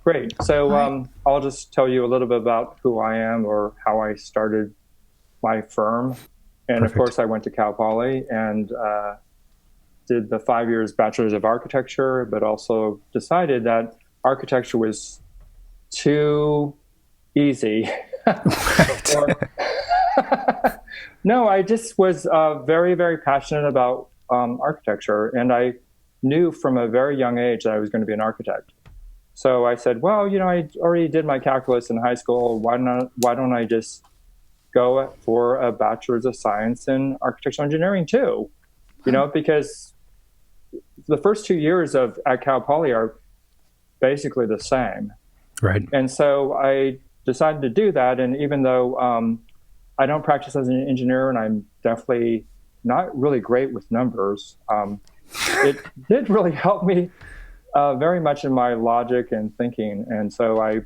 Great. So Hi. I'll just tell you a little bit about who I am or how I started my firm. And of Perfect. course, I went to Cal Poly and did the 5 years Bachelor's of Architecture, but also decided that architecture was too easy. Right. or No, I just was very, very passionate about architecture. And I knew from a very young age that I was going to be an architect. So I said, well, I already did my calculus in high school. Why don't I just go for a bachelor's of science in architectural engineering too? Huh. Because the first 2 years of at Cal Poly are basically the same. Right. And so I decided to do that. And even though I don't practice as an engineer and I'm definitely not really great with numbers, it did really help me very much in my logic and thinking. And so I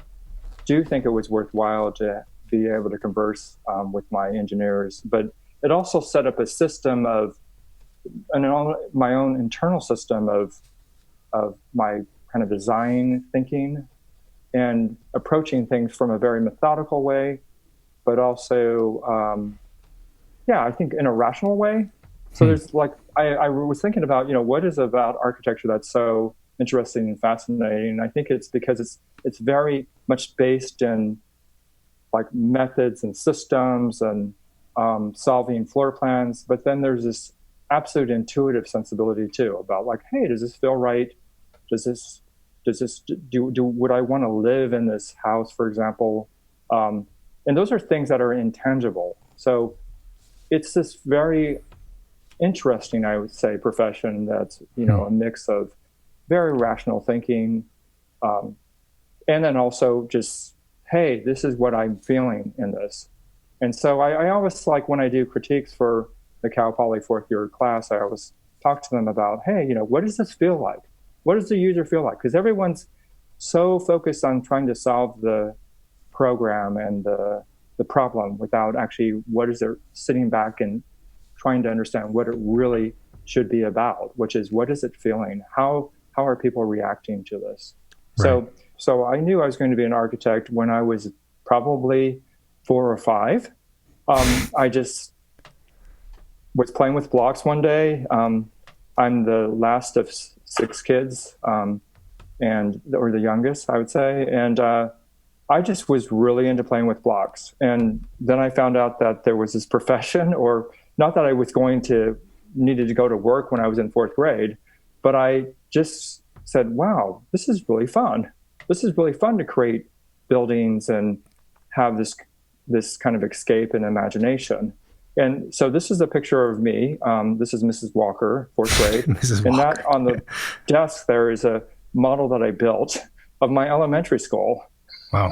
do think it was worthwhile to be able to converse with my engineers. But it also set up a system of my own internal system of my kind of design thinking and approaching things from a very methodical way, but also, yeah, I think in a rational way. So Hmm. there's like I was thinking about what is about architecture that's so interesting and fascinating. And I think it's because it's very much based in like methods and systems and solving floor plans. But then there's this absolute intuitive sensibility too about like, hey, does this feel right? Does this does this do would I want to live in this house, for example? Um, and those are things that are intangible. So it's this very interesting, I would say, profession that's Hmm. a mix of very rational thinking, um, and then also just, hey, this is what I'm feeling in this. And so I always like when I do critiques for the Cal Poly fourth year class, I always talk to them about, hey, what does this feel like? What does the user feel like? Because everyone's so focused on trying to solve the program and the problem without actually what is there sitting back and trying to understand what it really should be about, which is what is it feeling? How are people reacting to this? Right. So I knew I was going to be an architect when I was probably 4 or 5. I just was playing with blocks one day. I'm the last of 6 kids, and or the youngest, I would say, and I just was really into playing with blocks. And then I found out that there was this profession, or not that I was going to needed to go to work when I was in fourth grade, but I just said, wow, this is really fun. This is really fun to create buildings and have this kind of escape and imagination. And so this is a picture of me. This is Mrs. Walker, fourth grade. Mrs. And that Walker. on the desk there is a model that I built of my elementary school Wow.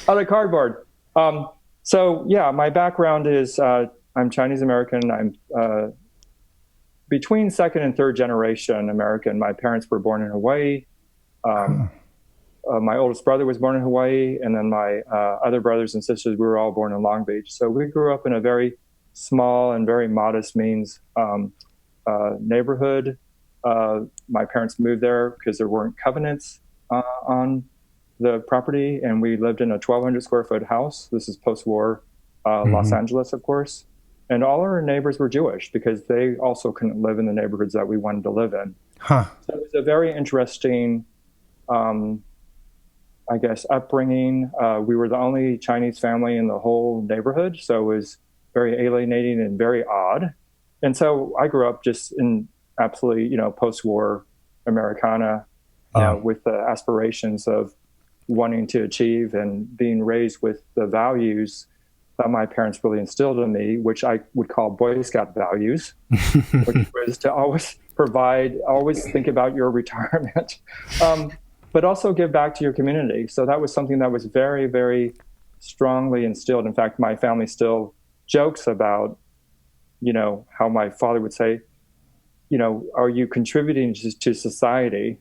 out of cardboard. So yeah, my background is I'm Chinese American. I'm between second and third generation American. My parents were born in Hawaii. Um, Huh. my oldest brother was born in Hawaii, and then my other brothers and sisters, we were all born in Long Beach. So we grew up in a very small and very modest means neighborhood. My parents moved there because there weren't covenants on the property, and we lived in a 1,200 square foot house. This is post-war Los Hmm. Angeles, of course. And all our neighbors were Jewish because they also couldn't live in the neighborhoods that we wanted to live in. Huh. So it was a very interesting, um, I guess, upbringing. We were the only Chinese family in the whole neighborhood, so it was very alienating and very odd. And so I grew up just in absolutely, post-war Americana Yeah. with the aspirations of wanting to achieve and being raised with the values that my parents really instilled in me, which I would call Boy Scout values, which was to always provide, always think about your retirement, um, but also give back to your community. So that was something that was very, very strongly instilled. In fact, my family still jokes about, how my father would say, are you contributing to society?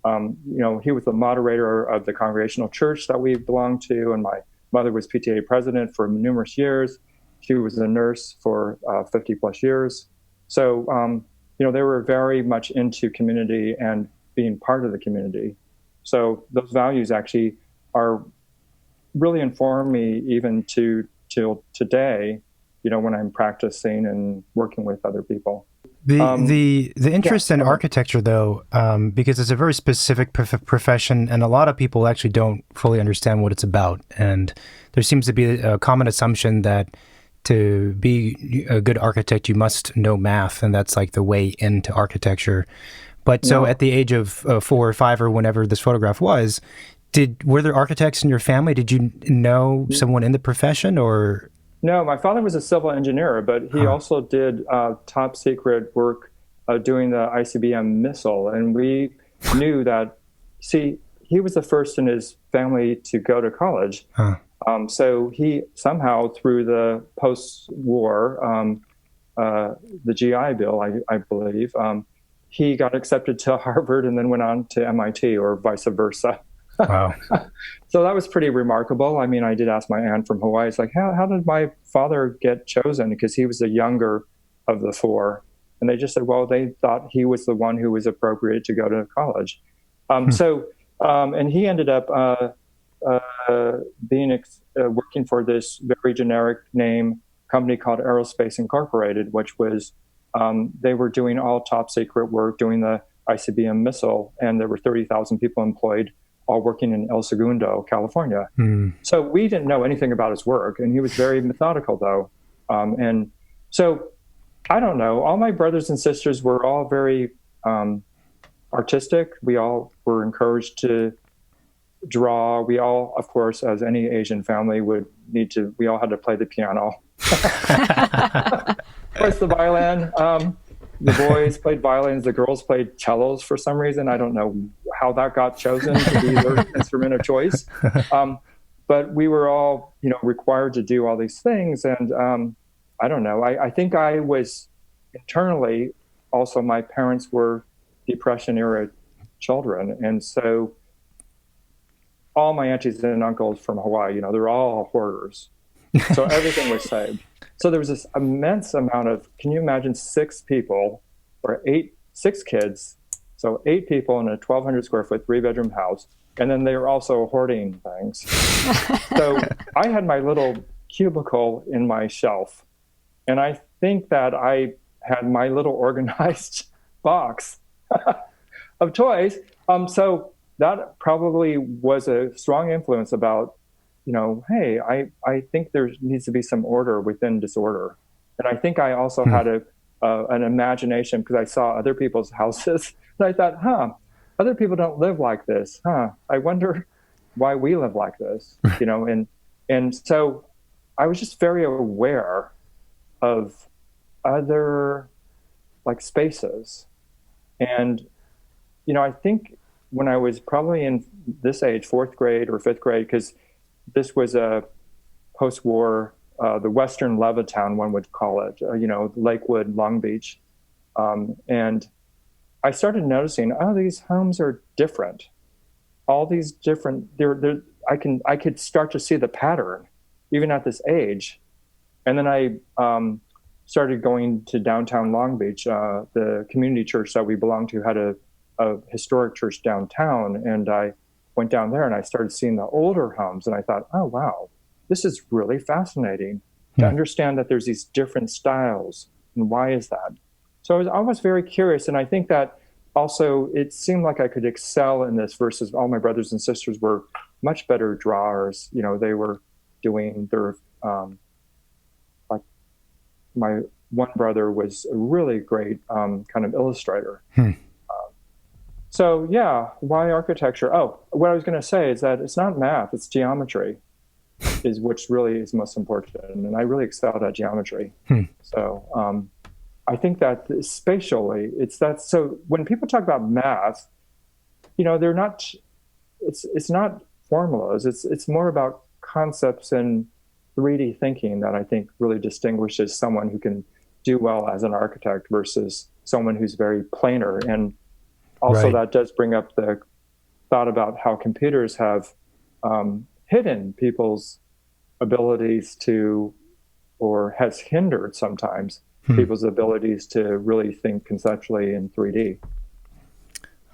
He was the moderator of the congregational church that we belonged to, and my mother was PTA president for numerous years. She was a nurse for 50 plus years. So, they were very much into community and being part of the community. So those values actually are really inform me even till today, when I'm practicing and working with other people. The interest in architecture, though, because it's a very specific profession, and a lot of people actually don't fully understand what it's about. And there seems to be a common assumption that to be a good architect, you must know math, and that's like the way into architecture. But so at the age of 4 or 5 or whenever this photograph was, were there architects in your family? Did you know someone in the profession, or? No, my father was a civil engineer, but he also did top secret work doing the ICBM missile. And we knew that, he was the first in his family to go to college. So he somehow, through the post-war, the GI Bill, I believe, he got accepted to Harvard and then went on to MIT, or vice versa. Wow. So that was pretty remarkable. I mean, I did ask my aunt from Hawaii, it's like, how did my father get chosen? Because he was the younger of the 4. And they just said, well, they thought he was the one who was appropriate to go to college. And he ended up working for this very generic name company called Aerospace Incorporated, which was, they were doing all top secret work, doing the ICBM missile, and there were 30,000 people employed, all working in El Segundo, California. So we didn't know anything about his work, and he was very methodical, though. And so, I don't know, all my brothers and sisters were all very artistic. We all were encouraged to draw. We all, of course, as any Asian family we all had to play the piano. Of course, the violin. The boys played violins, the girls played cellos for some reason. I don't know how that got chosen to be their instrument of choice. But we were all, required to do all these things. And I don't know, I think I was internally, also my parents were Depression era children. And so all my aunties and uncles from Hawaii, they're all hoarders. So everything was saved. So there was this immense amount of, can you imagine 6 people or 6 kids, so 8 people in a 1,200 square foot 3-bedroom house, and then they were also hoarding things. So I had my little cubicle in my shelf, and I think that I had my little organized box of toys. So that probably was a strong influence about, hey, I think there needs to be some order within disorder. And I think I also had an imagination because I saw other people's houses. And I thought, other people don't live like this. I wonder why we live like this, and so I was just very aware of other spaces. And, I think when I was probably in this age, 4th grade or 5th grade, because this was a post-war, the Western Levittown, one would call it, Lakewood, Long Beach. And I started noticing, these homes are different. All these different, I could start to see the pattern, even at this age. And then I started going to downtown Long Beach. The community church that we belonged to had a historic church downtown, and I went down there and I started seeing the older homes, and I thought, oh, wow, this is really fascinating to understand that there's these different styles, and why is that? So I was always very curious, and I think that also it seemed like I could excel in this versus all my brothers and sisters were much better drawers. They were doing their, my one brother was a really great kind of illustrator. So yeah, why architecture? Oh, what I was going to say is that it's not math, it's geometry, which really is most important. And I really excelled at geometry. So I think that spatially, so when people talk about math, they're not, it's not formulas. It's more about concepts and 3D thinking that I think really distinguishes someone who can do well as an architect versus someone who's very planar. And also, that does bring up the thought about how computers have hidden people's abilities to, or has hindered sometimes people's abilities to really think conceptually in 3D.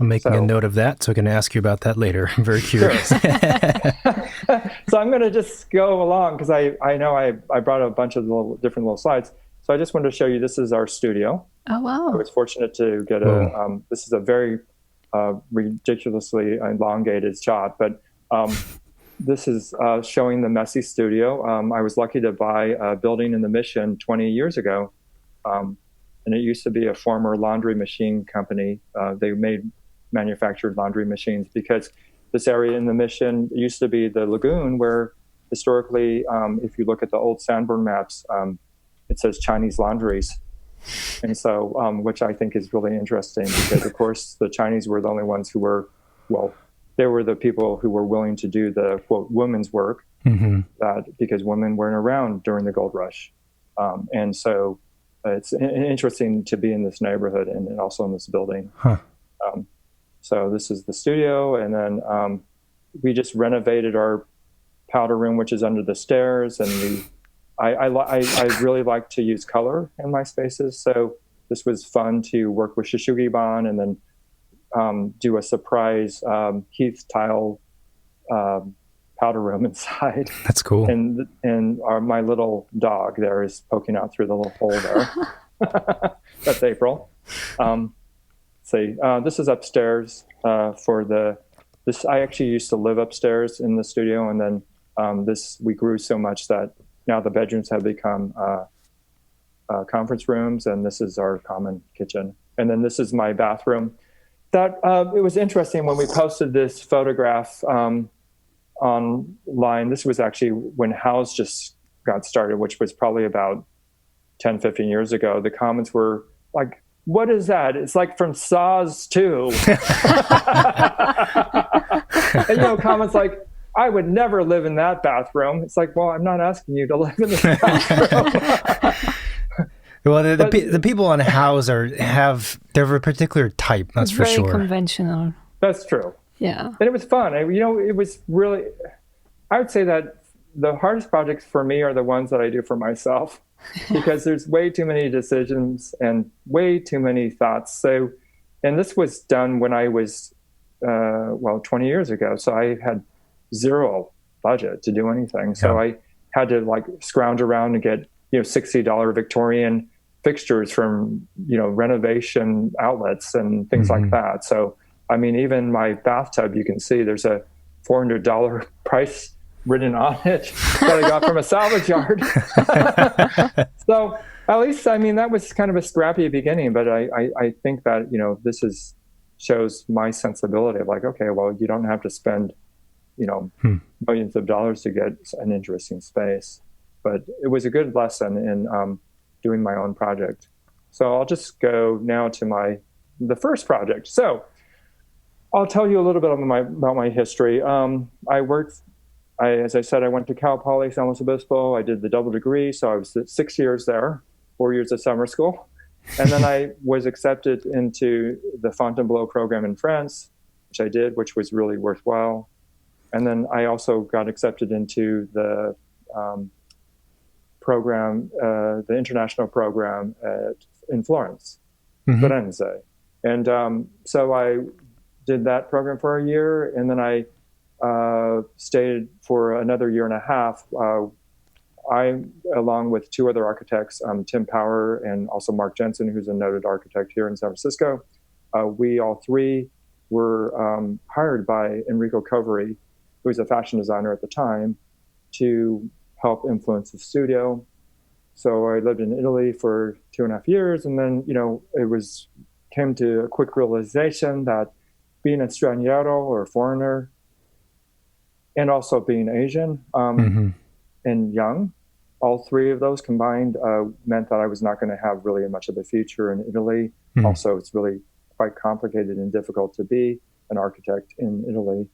I'm making a note of that, so I can ask you about that later. I'm very curious. Sure. So I'm going to just go along because I know I brought a bunch of different little slides. So I just wanted to show you, this is our studio. Oh, wow. I was fortunate to get this is a very ridiculously elongated shot, but this is showing the messy studio. I was lucky to buy a building in the Mission 20 years ago. And it used to be a former laundry machine company. They manufactured laundry machines because this area in the Mission used to be the lagoon where historically, if you look at the old Sanborn maps, it says Chinese laundries. And so, which I think is really interesting because, of course, the Chinese were the only ones who were, they were the people who were willing to do the, quote, women's work, because women weren't around during the gold rush. And so it's interesting to be in this neighborhood and also in this building. Huh. So this is the studio, and then we just renovated our powder room, which is under the stairs, and I really like to use color in my spaces, so this was fun to work with Shishugiban and then do a surprise Heath tile powder room inside. That's cool. And my little dog there is poking out through the little hole there. That's April. This is upstairs this. I actually used to live upstairs in the studio, and then we grew so much that now the bedrooms have become conference rooms, and this is our common kitchen. And then this is my bathroom. That it was interesting when we posted this photograph online. This was actually when House just got started, which was probably about 10, 15 years ago. The comments were like, "What is that? It's like from Saws 2." And comments like, "I would never live in that bathroom." It's like, well, I'm not asking you to live in this bathroom. Well, the people on House they're of a particular type, that's for sure. Very conventional. That's true. Yeah. And it was fun. It was really, I would say that the hardest projects for me are the ones that I do for myself because there's way too many decisions and way too many thoughts. So, and this was done when I was, 20 years ago. So I had zero budget to do anything. So I had to scrounge around and get, $60 Victorian fixtures from, renovation outlets and things like that. So, I mean, even my bathtub, you can see there's a $400 price written on it that I got from a salvage yard. So at least, I mean, that was kind of a scrappy beginning, but I think that, this shows my sensibility of okay, well, you don't have to spend, millions of dollars to get an interesting space. But it was a good lesson in doing my own project. So I'll just go now to the first project. So I'll tell you a little bit about my history. As I said, I went to Cal Poly San Luis Obispo. I did the double degree, so I was 6 years there, 4 years of summer school. And then I was accepted into the Fontainebleau program in France, which I did, which was really worthwhile. And then I also got accepted into the program, the international program in Florence, Firenze. And so I did that program for a year, and then I stayed for another year and a half. I, along with two other architects, Tim Power and also Mark Jensen, who's a noted architect here in San Francisco, we all three were hired by Enrico Coveri, who was a fashion designer at the time, to help influence the studio. So I lived in Italy for 2.5 years, and then it came to a quick realization that being a straniero or a foreigner, and also being Asian and young, all three of those combined meant that I was not going to have really much of a future in Italy. Also, it's really quite complicated and difficult to be an architect in Italy.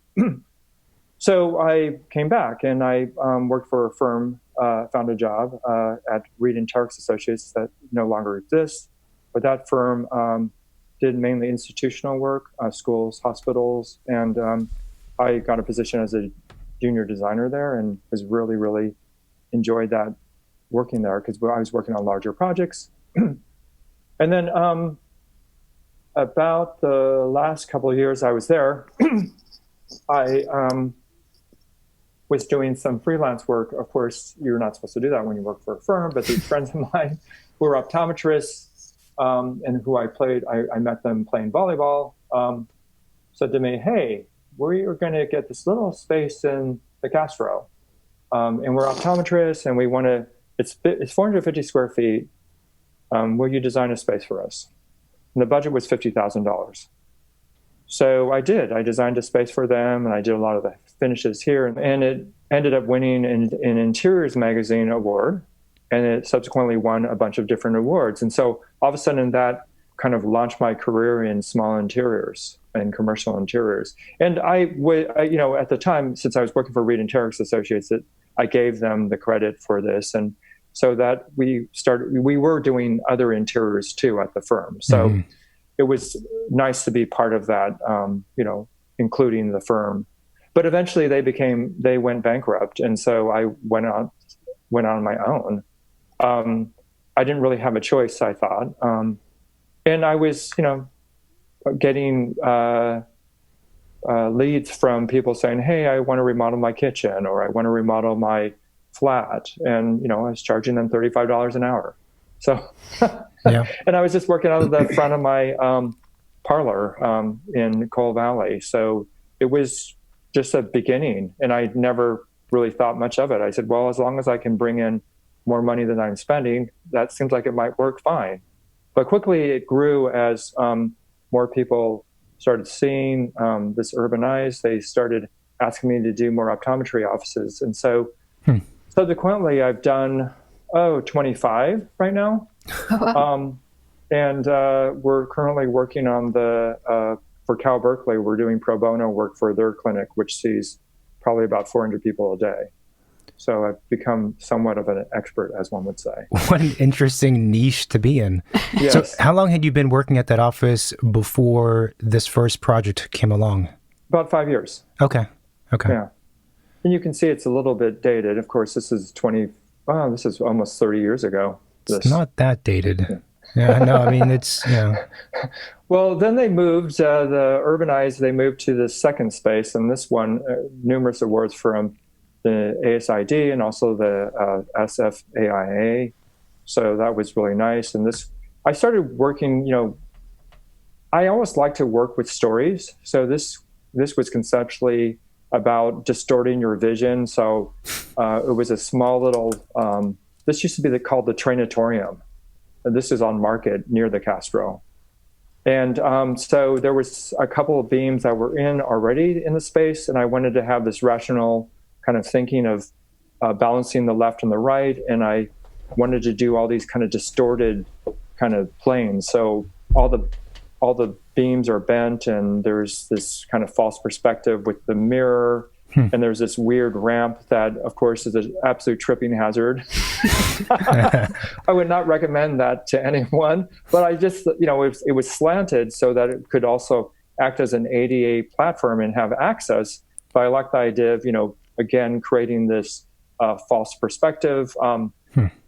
So I came back and I worked for a firm, found a job at Reed and Tarks Associates that no longer exists. But that firm did mainly institutional work, schools, hospitals, and I got a position as a junior designer there and was really, really enjoyed that working there because I was working on larger projects. And then about the last couple of years I was there, I was doing some freelance work. Of course, you're not supposed to do that when you work for a firm, but these friends of mine who were optometrists and who I met them playing volleyball, said to me, hey, we're going to get this little space in the Castro. And we're optometrists and we want to, it's 450 square feet. Will you design a space for us? And the budget was $50,000. So I did. I designed a space for them, and I did a lot of the finishes here. And it ended up winning an Interiors Magazine award, and it subsequently won a bunch of different awards. And so all of a sudden, that kind of launched my career in small interiors and commercial interiors. And at the time, since I was working for Reed and Terex Associates, I gave them the credit for this. And so that we were doing other interiors too at the firm. So it was nice to be part of that, including the firm. But eventually they went bankrupt. And so I went on my own. I didn't really have a choice, I thought. And I was, getting leads from people saying, hey, I want to remodel my kitchen, or I want to remodel my flat. And, I was charging them $35 an hour. So, yeah. And I was just working out of the front of my parlor in Coal Valley. So it was just a beginning, and I never really thought much of it. I said, well, as long as I can bring in more money than I'm spending, that seems like it might work fine. But quickly it grew as more people started seeing this urbanized. They started asking me to do more optometry offices. And so subsequently I've done 25 right now. And we're currently working on for Cal Berkeley, we're doing pro bono work for their clinic, which sees probably about 400 people a day. So I've become somewhat of an expert, as one would say. What an interesting niche to be in. Yes. So how long had you been working at that office before this first project came along? About 5 years. Okay. Yeah. And you can see it's a little bit dated. Of course, this is almost 30 years ago. It's not that dated. Yeah, no, I mean, it's, Well, then they moved, they moved to the second space, and this won numerous awards from the ASID and also the SFAIA. So that was really nice. And I started working, I always like to work with stories. So this was conceptually about distorting your vision. So it was a small little, this used to be called the Trainatorium. And this is on Market near the Castro. And so there was a couple of beams that were already in the space, and I wanted to have this rational kind of thinking of balancing the left and the right, and I wanted to do all these kind of distorted kind of planes. So all the beams are bent, and there's this kind of false perspective with the mirror, and there's this weird ramp that, of course, is an absolute tripping hazard. I would not recommend that to anyone, but I just, it was slanted so that it could also act as an ADA platform and have access. But I like the idea of, again, creating this false perspective.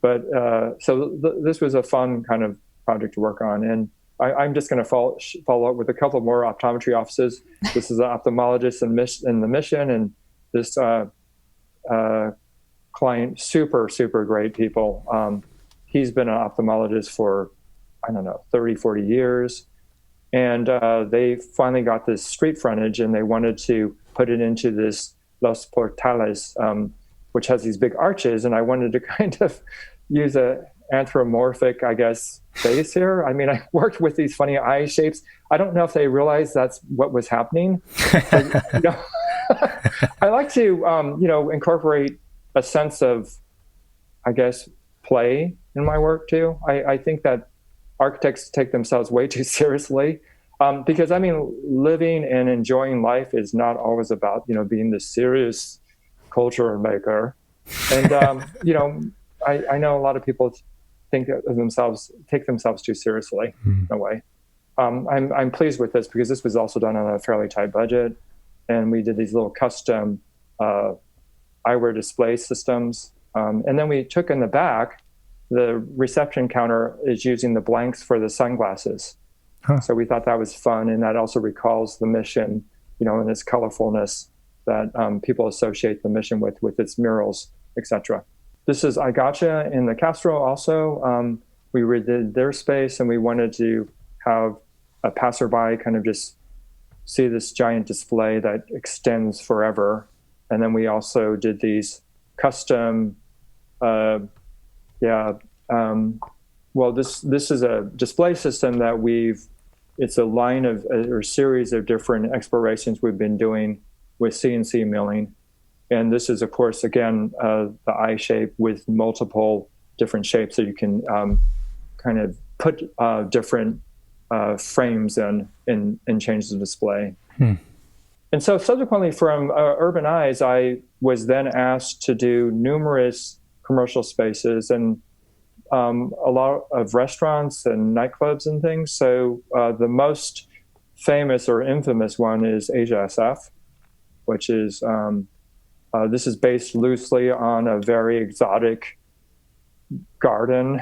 This was a fun kind of project to work on. And I'm just going to follow up with a couple more optometry offices. This is an ophthalmologist in the Mission, and this client, super, super great people. He's been an ophthalmologist for, 30, 40 years. And they finally got this street frontage, and they wanted to put it into this Los Portales, which has these big arches. And I wanted to kind of use a anthropomorphic, I guess, face here. I mean, I worked with these funny eye shapes. I don't know if they realized that's what was happening. But, I like to, incorporate a sense of, I guess, play in my work too. I think that architects take themselves way too seriously, because living and enjoying life is not always about, being this serious culture maker. And, I know a lot of people take themselves too seriously in a way. I'm pleased with this because this was also done on a fairly tight budget, and we did these little custom eyewear display systems. And then we took in the back, the reception counter is using the blanks for the sunglasses. So we thought that was fun, and that also recalls the mission, and its colorfulness that people associate the mission with its murals, etc. This is I Gotcha in the Castro also. We redid their space, and we wanted to have a passerby kind of just see this giant display that extends forever. And then we also did these custom, well, this is a display system that it's a line of, or series of different explorations we've been doing with CNC milling. And this is, of course, again, the eye shape with multiple different shapes that you can kind of put different frames in and change the display. And so subsequently from Urban Eyes, I was then asked to do numerous commercial spaces and a lot of restaurants and nightclubs and things. So the most famous or infamous one is Asia SF, which is, this is based loosely on a very exotic garden,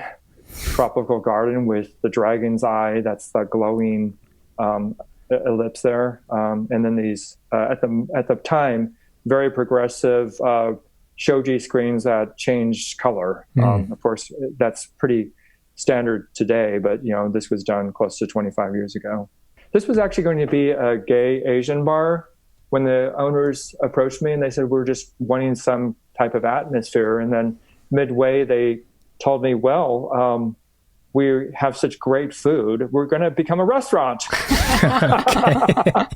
tropical garden with the dragon's eye. That's the glowing ellipse there. And then these, at the time, very progressive shoji screens that changed color. Of course, that's pretty standard today, but this was done close to 25 years ago. This was actually going to be a gay Asian bar when the owners approached me, and they said, we're just wanting some type of atmosphere. And then midway, they told me, well, we have such great food, we're going to become a restaurant. I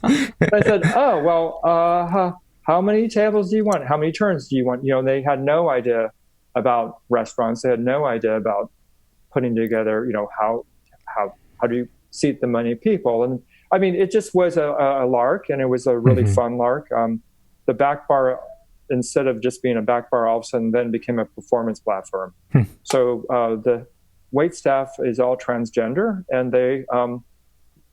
said, oh, well, how many tables do you want? How many turns do you want? They had no idea about restaurants. They had no idea about putting together, how do you seat the many people? And I mean, it just was a lark, and it was a really fun lark. The back bar, instead of just being a back bar, all of a sudden then became a performance platform. So the wait staff is all transgender, and they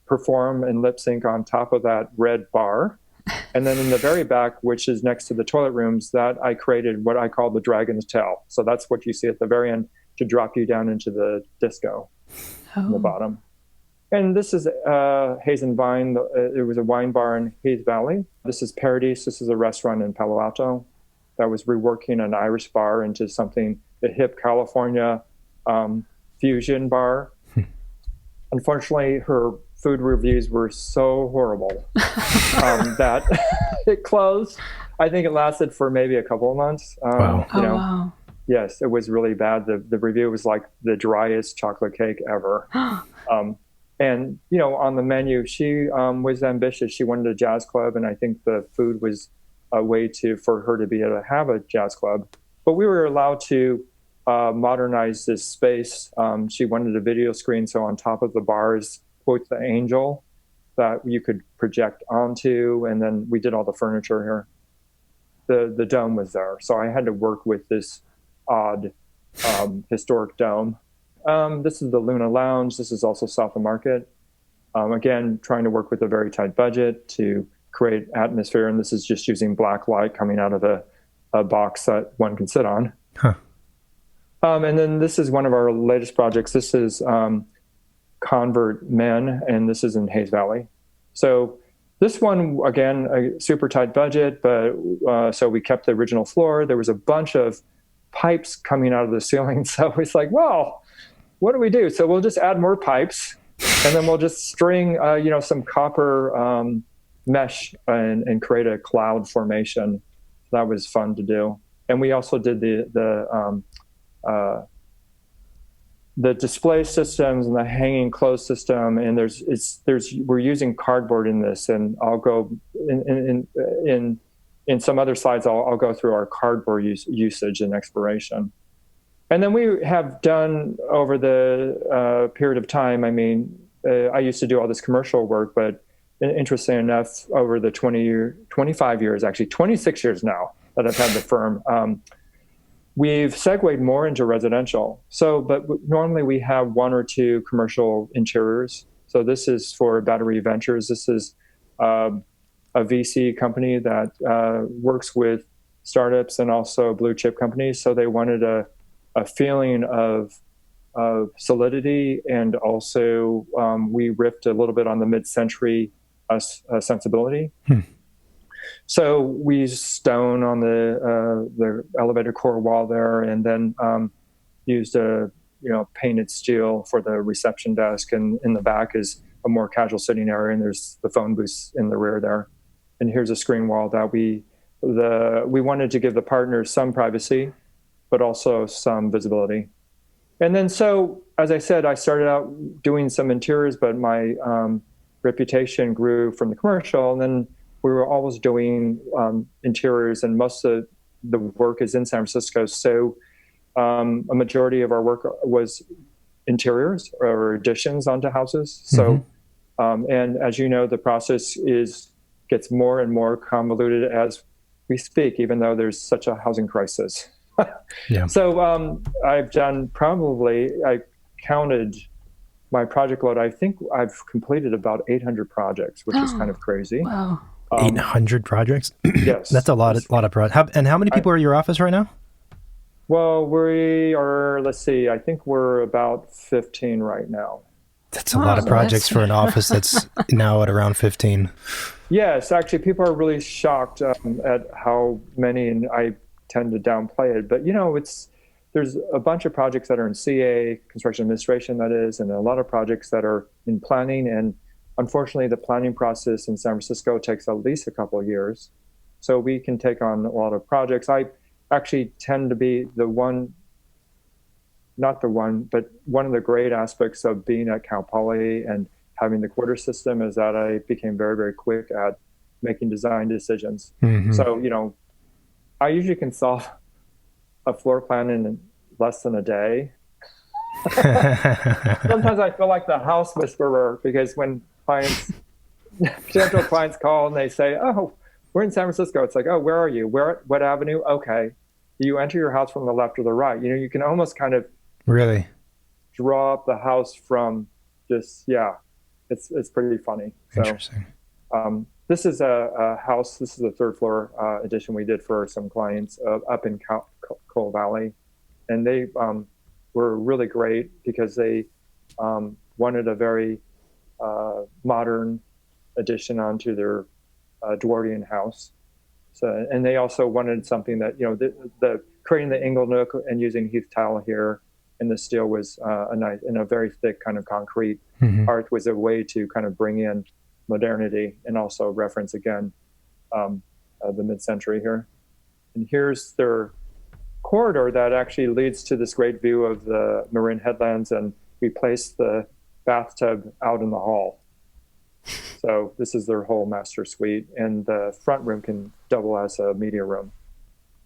perform and lip sync on top of that red bar. And then in the very back, which is next to the toilet rooms, that I created what I call the Dragon's Tail. So that's what you see at the very end to drop you down into the disco in the bottom. And this is Haze and Vine. It was a wine bar in Hayes Valley. This is Paradise. This is a restaurant in Palo Alto that was reworking an Irish bar into something, a hip California fusion bar. Unfortunately, her food reviews were so horrible that it closed. I think it lasted for maybe a couple of months. Wow. Wow. Yes, it was really bad. The review was like the driest chocolate cake ever. And, on the menu, she was ambitious. She wanted a jazz club, and I think the food was a way for her to be able to have a jazz club. But we were allowed to modernize this space. She wanted a video screen, so on top of the bars, quote, the angel that you could project onto, and then we did all the furniture here. The dome was there, so I had to work with this odd historic dome. This is the Luna Lounge. This is also South of Market. Again, trying to work with a very tight budget to create atmosphere, and this is just using black light coming out of a box that one can sit on. And then this is one of our latest projects. This is Convert Men, and this is in Hayes Valley. So this one, again, a super tight budget, but so we kept the original floor. There was a bunch of pipes coming out of the ceiling, so it's like, well, what do we do? So we'll just add more pipes, and then we'll just string, some copper mesh and create a cloud formation. That was fun to do. And we also did the display systems and the hanging clothes system. And we're using cardboard in this, and I'll go in some other slides. I'll go through our cardboard usage and exploration. And then we have done over the period of time, I used to do all this commercial work, but interesting enough, over the 25 years, actually 26 years now that I've had the firm, we've segued more into residential. But normally we have one or two commercial interiors. So this is for Battery Ventures. This is a VC company that works with startups and also blue chip companies. So they wanted a feeling of solidity, and also we riffed a little bit on the mid-century sensibility. So we used stone on the elevator core wall there, and then used a painted steel for the reception desk, and in the back is a more casual sitting area, and there's the phone booth in the rear there. And here's a screen wall that we wanted to give the partners some privacy, but also some visibility. And then, so as I said, I started out doing some interiors, but my reputation grew from the commercial, and then we were always doing interiors, and most of the work is in San Francisco. So a majority of our work was interiors or additions onto houses. So, and as you know, the process gets more and more convoluted as we speak, even though there's such a housing crisis. Yeah. So I've done I counted my project load. I think I've completed about 800 projects, which is kind of crazy. Wow. 800 projects? Yes. That's a lot of projects. And how many people are in your office right now? Well, we are, let's see, I think we're about 15 right now. That's a lot of projects for an office that's now at around 15. Yes, actually, people are really shocked at how many, and I tend to downplay it. But, there's a bunch of projects that are in CA, construction administration, that is, and a lot of projects that are in planning. And unfortunately, the planning process in San Francisco takes at least a couple of years. So we can take on a lot of projects. I actually tend to be one of the great aspects of being at Cal Poly and having the quarter system is that I became very, very quick at making design decisions. So, I usually can solve a floor plan in less than a day. Sometimes I feel like the house whisperer, because when potential clients call and they say, "Oh, we're in San Francisco," it's like, "Oh, where are you? What avenue?" Okay. You enter your house from the left or the right. You can almost kind of really draw up the house from just, it's pretty funny. Interesting. So, this is a house. This is a third floor addition we did for some clients up in Coal Valley. And they were really great because they wanted a very modern addition onto their Edwardian house. So, and they also wanted something that, the creating the ingle nook and using heath tile here, and the steel was a very thick kind of concrete. Art was a way to kind of bring in modernity and also reference again the mid-century here. And here's their corridor that actually leads to this great view of the Marin headlands, and we placed the bathtub out in the hall. So this is their whole master suite, and the front room can double as a media room.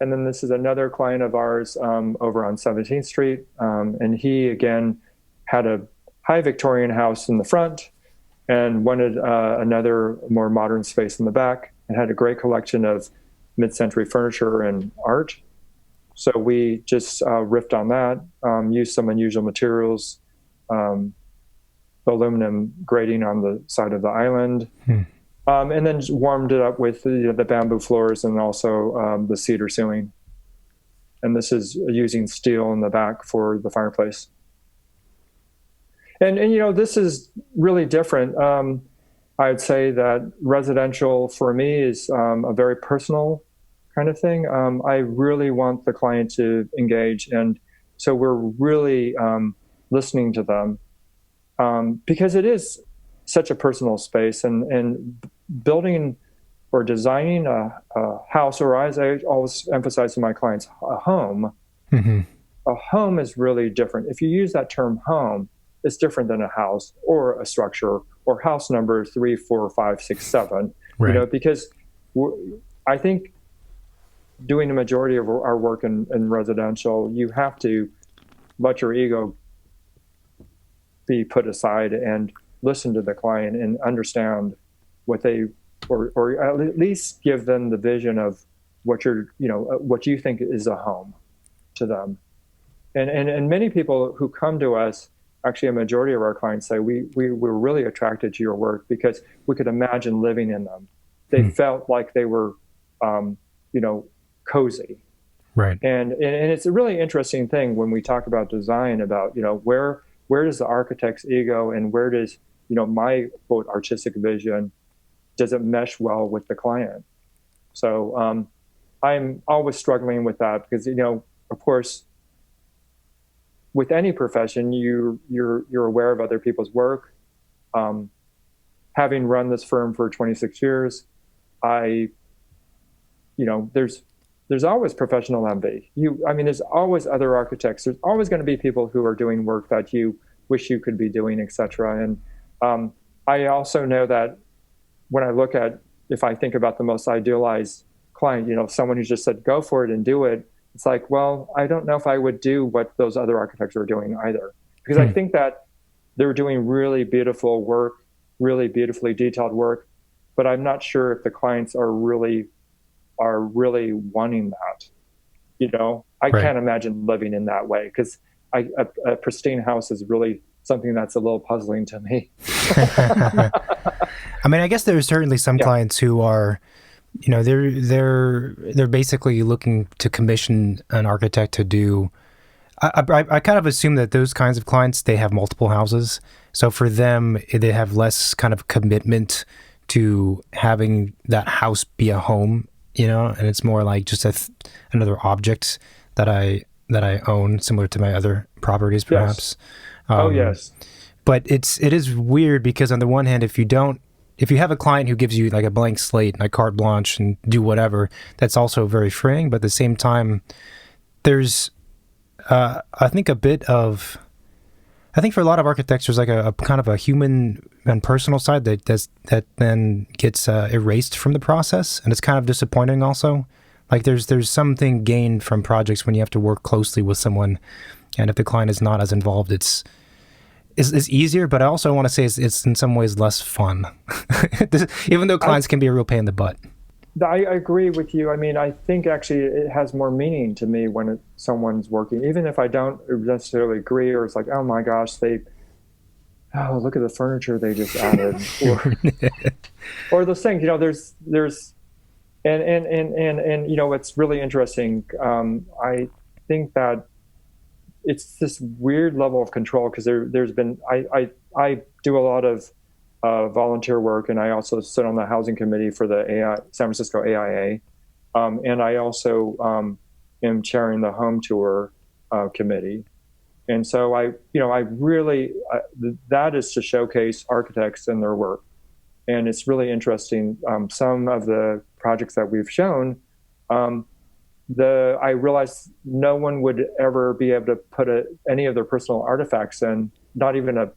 And then this is another client of ours over on 17th Street, and he, again, had a high Victorian house in the front and wanted another more modern space in the back, and had a great collection of mid-century furniture and art. So we just riffed on that, used some unusual materials, aluminum grating on the side of the island, and then warmed it up with the bamboo floors and also the cedar ceiling. And this is using steel in the back for the fireplace. And this is really different. I'd say that residential for me is a very personal kind of thing. I really want the client to engage, and so we're really listening to them because it is such a personal space, and building or designing a house, or as I always emphasize to my clients, a home. A home is really different. If you use that term home, it's different than a house or a structure or house number 3, 4, 5, 6, 7. Right. Because I think doing the majority of our work in residential, you have to let your ego be put aside and listen to the client and understand what they, or at least give them the vision of what what you think is a home to them. And many people who come to us, actually a majority of our clients say, we were really attracted to your work because we could imagine living in them. They felt like they were, cozy. Right. And it's a really interesting thing when we talk about design, about, where does the architect's ego and where does, my quote artistic vision, does it mesh well with the client? So I'm always struggling with that because, of course, with any profession, you're aware of other people's work. Having run this firm for 26 years, there's always professional envy. There's always other architects. There's always going to be people who are doing work that you wish you could be doing, etc. And I also know that when if I think about the most idealized client, someone who just said, go for it and do it, it's like, well, I don't know if I would do what those other architects are doing either. Because I think that they're doing really beautiful work, really beautifully detailed work, but I'm not sure if the clients are really wanting that. I can't imagine living in that way, because a pristine house is really something that's a little puzzling to me. I guess there's certainly some clients who are, they're basically looking to commission an architect to do. I kind of assume that those kinds of clients, they have multiple houses. So for them, they have less kind of commitment to having that house be a home, and it's more like just another object that I own, similar to my other properties, perhaps. Yes. Yes. But it is weird because on the one hand, if you have a client who gives you like a blank slate, like carte blanche, and do whatever, that's also very freeing. But at the same time, there's, I think for a lot of architects, there's like a kind of a human and personal side that then gets erased from the process, and it's kind of disappointing. Also, like there's something gained from projects when you have to work closely with someone, and if the client is not as involved, it's easier, but I also want to say it's in some ways less fun, even though clients can be a real pain in the butt. I agree with you. I think actually it has more meaning to me when someone's working, even if I don't necessarily agree, or it's like, oh my gosh, look at the furniture they just added, or those things. There's and it's really interesting. I think that it's this weird level of control, because there's been I do a lot of volunteer work, and I also sit on the housing committee for the San Francisco AIA, and I also am chairing the home tour committee, and so I really that is to showcase architects and their work, and it's really interesting. Some of the projects that we've shown. I realized no one would ever be able to put any of their personal artifacts in, not even a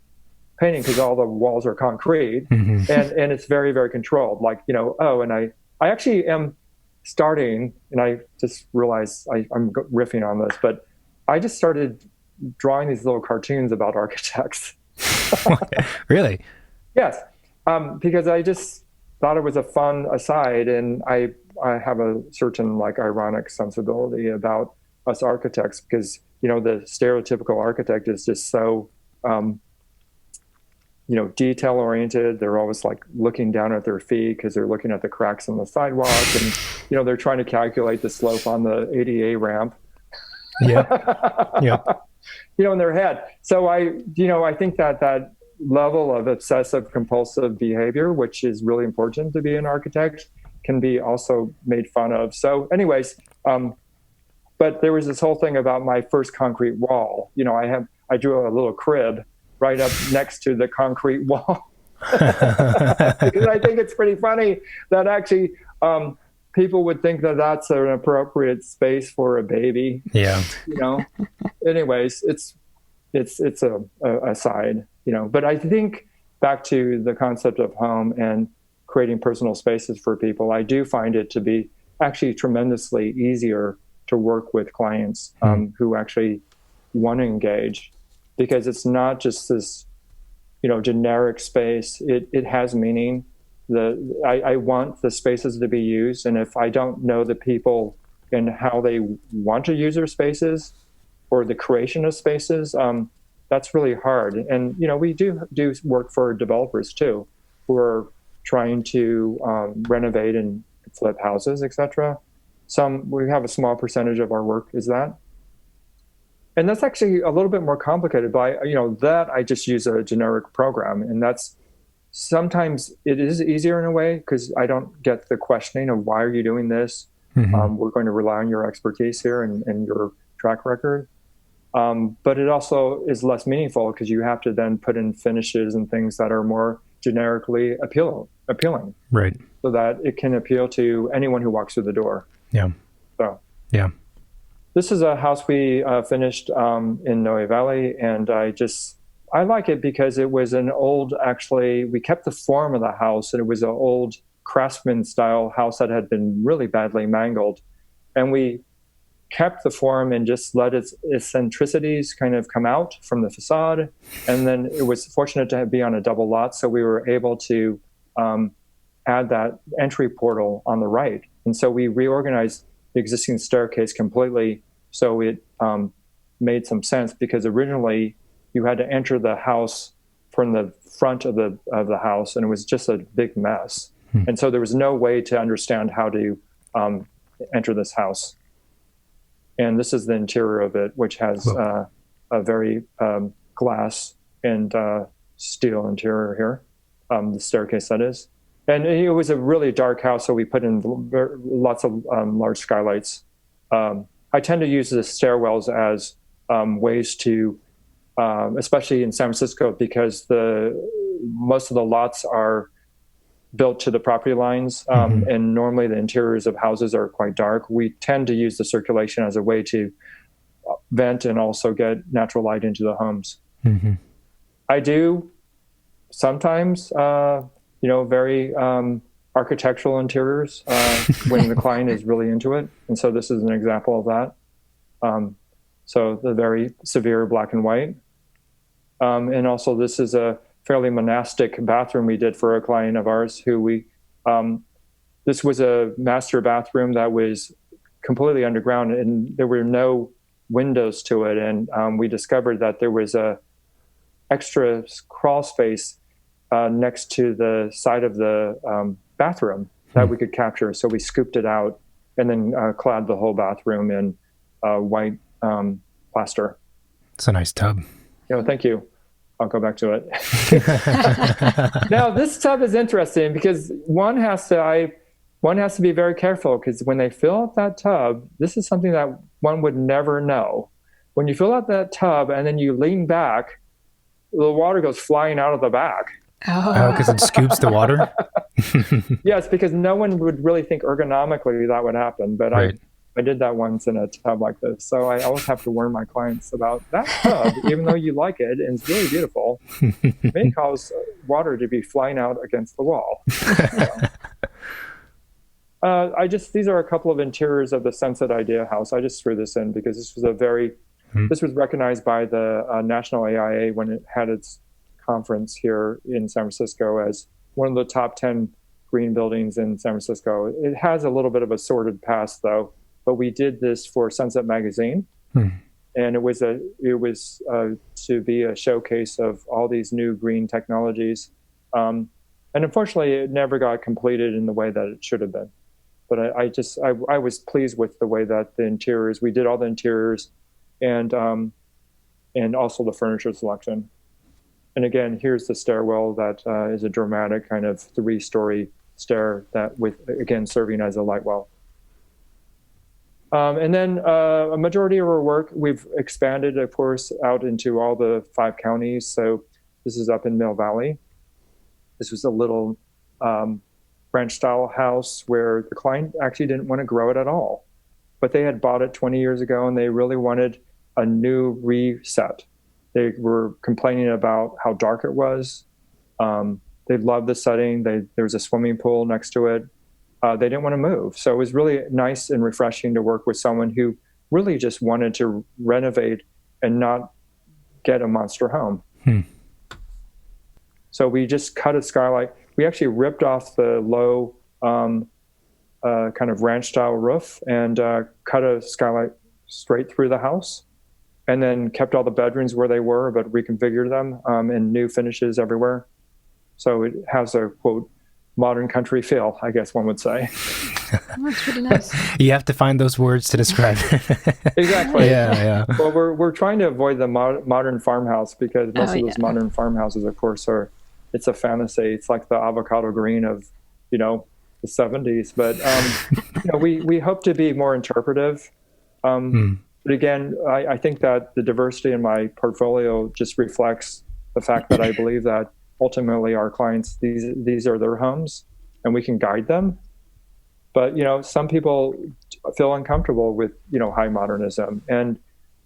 painting, because all the walls are concrete, and it's very, very controlled. Like, and I actually am starting, and I just realized I'm riffing on this, but I just started drawing these little cartoons about architects. Really? Yes, because I just thought it was a fun aside, and I have a certain ironic sensibility about us architects, because the stereotypical architect is just so detail oriented. They're always looking down at their feet because they're looking at the cracks in the sidewalk, and they're trying to calculate the slope on the ADA ramp. Yeah. In their head. So I think that level of obsessive compulsive behavior, which is really important to be an architect, can be also made fun of. So anyways, but there was this whole thing about my first concrete wall. I drew a little crib right up next to the concrete wall, because I think it's pretty funny that actually people would think that that's an appropriate space for a baby. Yeah. Anyways, it's a side, but I think back to the concept of home and creating personal spaces for people, I do find it to be actually tremendously easier to work with clients who actually want to engage, because it's not just this, generic space. It has meaning. I want the spaces to be used, and if I don't know the people and how they want to use their spaces or the creation of spaces, that's really hard. And we do work for developers too, who are trying to renovate and flip houses, etc. we have a small percentage of our work is that. And that's actually a little bit more complicated that I just use a generic program. And that's sometimes it is easier in a way because I don't get the questioning of why are you doing this? We're going to rely on your expertise here and your track record. But it also is less meaningful because you have to then put in finishes and things that are more generically appealing. Right. So that it can appeal to anyone who walks through the door. Yeah. So. Yeah. This is a house we finished in Noe Valley, and I like it because it was an old, actually, we kept the form of the house, and it was an old craftsman-style house that had been really badly mangled. And we kept the form and just let its eccentricities kind of come out from the facade. And then it was fortunate to be on a double lot, so we were able to add that entry portal on the right. And so we reorganized the existing staircase completely, so it made some sense because originally you had to enter the house from the front of the house, and it was just a big mess. And so there was no way to understand how to enter this house. And this is the interior of it, which has a very glass and steel interior here, the staircase that is. And it was a really dark house, so we put in lots of large skylights. I tend to use the stairwells as ways to, especially in San Francisco, because most of the lots are built to the property lines, and normally the interiors of houses are quite dark. We tend to use the circulation as a way to vent and also get natural light into the homes. I do sometimes, very architectural interiors when the client is really into it. And so this is an example of that. So the very severe black and white. And also this is a fairly monastic bathroom we did for a client of ours this was a master bathroom that was completely underground and there were no windows to it. And we discovered that there was a extra crawl space next to the side of the bathroom that we could capture. So we scooped it out and then clad the whole bathroom in white plaster. It's a nice tub. Thank you. I'll go back to it. Now, this tub is interesting because one has to be very careful because when they fill out that tub, this is something that one would never know. When you fill out that tub and then you lean back, the water goes flying out of the back. Oh, because it scoops the water? Yes, because no one would really think ergonomically that would happen. But right. I did that once in a tub like this. So I always have to warn my clients about that tub, even though you like it and it's really beautiful, may cause water to be flying out against the wall. These are a couple of interiors of the Sunset Idea House. I just threw this in because this was recognized by the National AIA when it had its conference here in San Francisco as one of the top 10 green buildings in San Francisco. It has a little bit of a sordid past though, but we did this for Sunset Magazine. And it was to be a showcase of all these new green technologies. And unfortunately it never got completed in the way that it should have been. But I was pleased with the way that the interiors, we did all the interiors and also the furniture selection. And again, here's the stairwell that is a dramatic kind of 3-story stair that with, again, serving as a light well. And then a majority of our work, we've expanded, of course, out into all the 5 counties. So this is up in Mill Valley. This was a little ranch-style house where the client actually didn't want to grow it at all. But they had bought it 20 years ago, and they really wanted a new reset. They were complaining about how dark it was. They loved the setting. There was a swimming pool next to it. They didn't want to move. So it was really nice and refreshing to work with someone who really just wanted to renovate and not get a monster home. So we just cut a skylight. We actually ripped off the low kind of ranch-style roof and cut a skylight straight through the house. And then kept all the bedrooms where they were, but reconfigured them and new finishes everywhere. So it has a, quote, modern country feel, I guess one would say. That's pretty nice. You have to find those words to describe it. Exactly. Yeah. Well, we're trying to avoid the modern farmhouse, because most of those modern farmhouses, of course, it's a fantasy. It's like the avocado green of, the 70s. But we hope to be more interpretive. But again, I think that the diversity in my portfolio just reflects the fact that I believe that ultimately our clients, these are their homes, and we can guide them. But, some people feel uncomfortable with, high modernism. And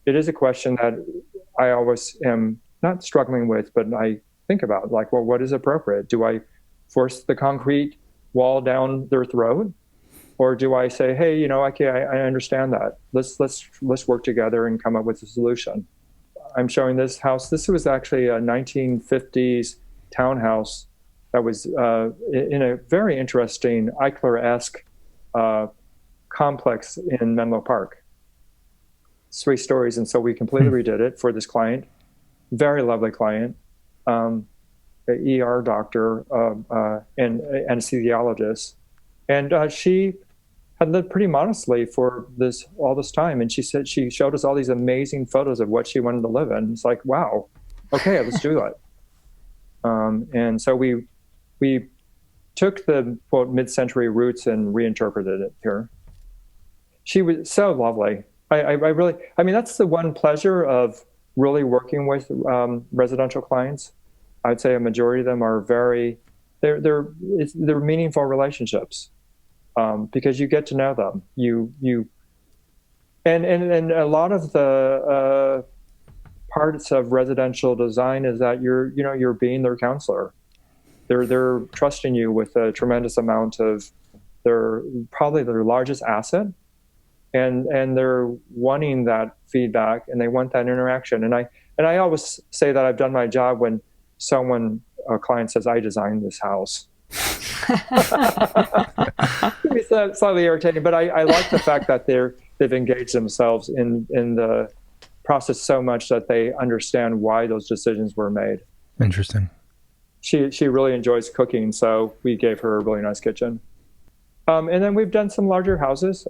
it is a question that I always am not struggling with, but I think about, like, well, what is appropriate? Do I force the concrete wall down their throat? Or do I say, hey, okay, I understand that. Let's work together and come up with a solution. I'm showing this house. This was actually a 1950s townhouse that was in a very interesting Eichler-esque complex in Menlo Park. 3 stories, and so we completely redid it for this client. Very lovely client, an ER doctor and anesthesiologist, and she had lived pretty modestly for all this time. And she said she showed us all these amazing photos of what she wanted to live in. It's like, wow, okay, let's do it. And so we took the quote mid-century roots and reinterpreted it here. She was so lovely. I really, that's the one pleasure of really working with residential clients. I'd say a majority of them are they're meaningful relationships, because you get to know them. And a lot of the parts of residential design is that you're being their counselor. They're trusting you with a tremendous amount of probably their largest asset. And they're wanting that feedback, and they want that interaction. And I always say that I've done my job when a client says, I designed this house. It's slightly irritating, but I like the fact that they've engaged themselves in the process so much that they understand why those decisions were made. Interesting. She really enjoys cooking, so we gave her a really nice kitchen. And then we've done some larger houses.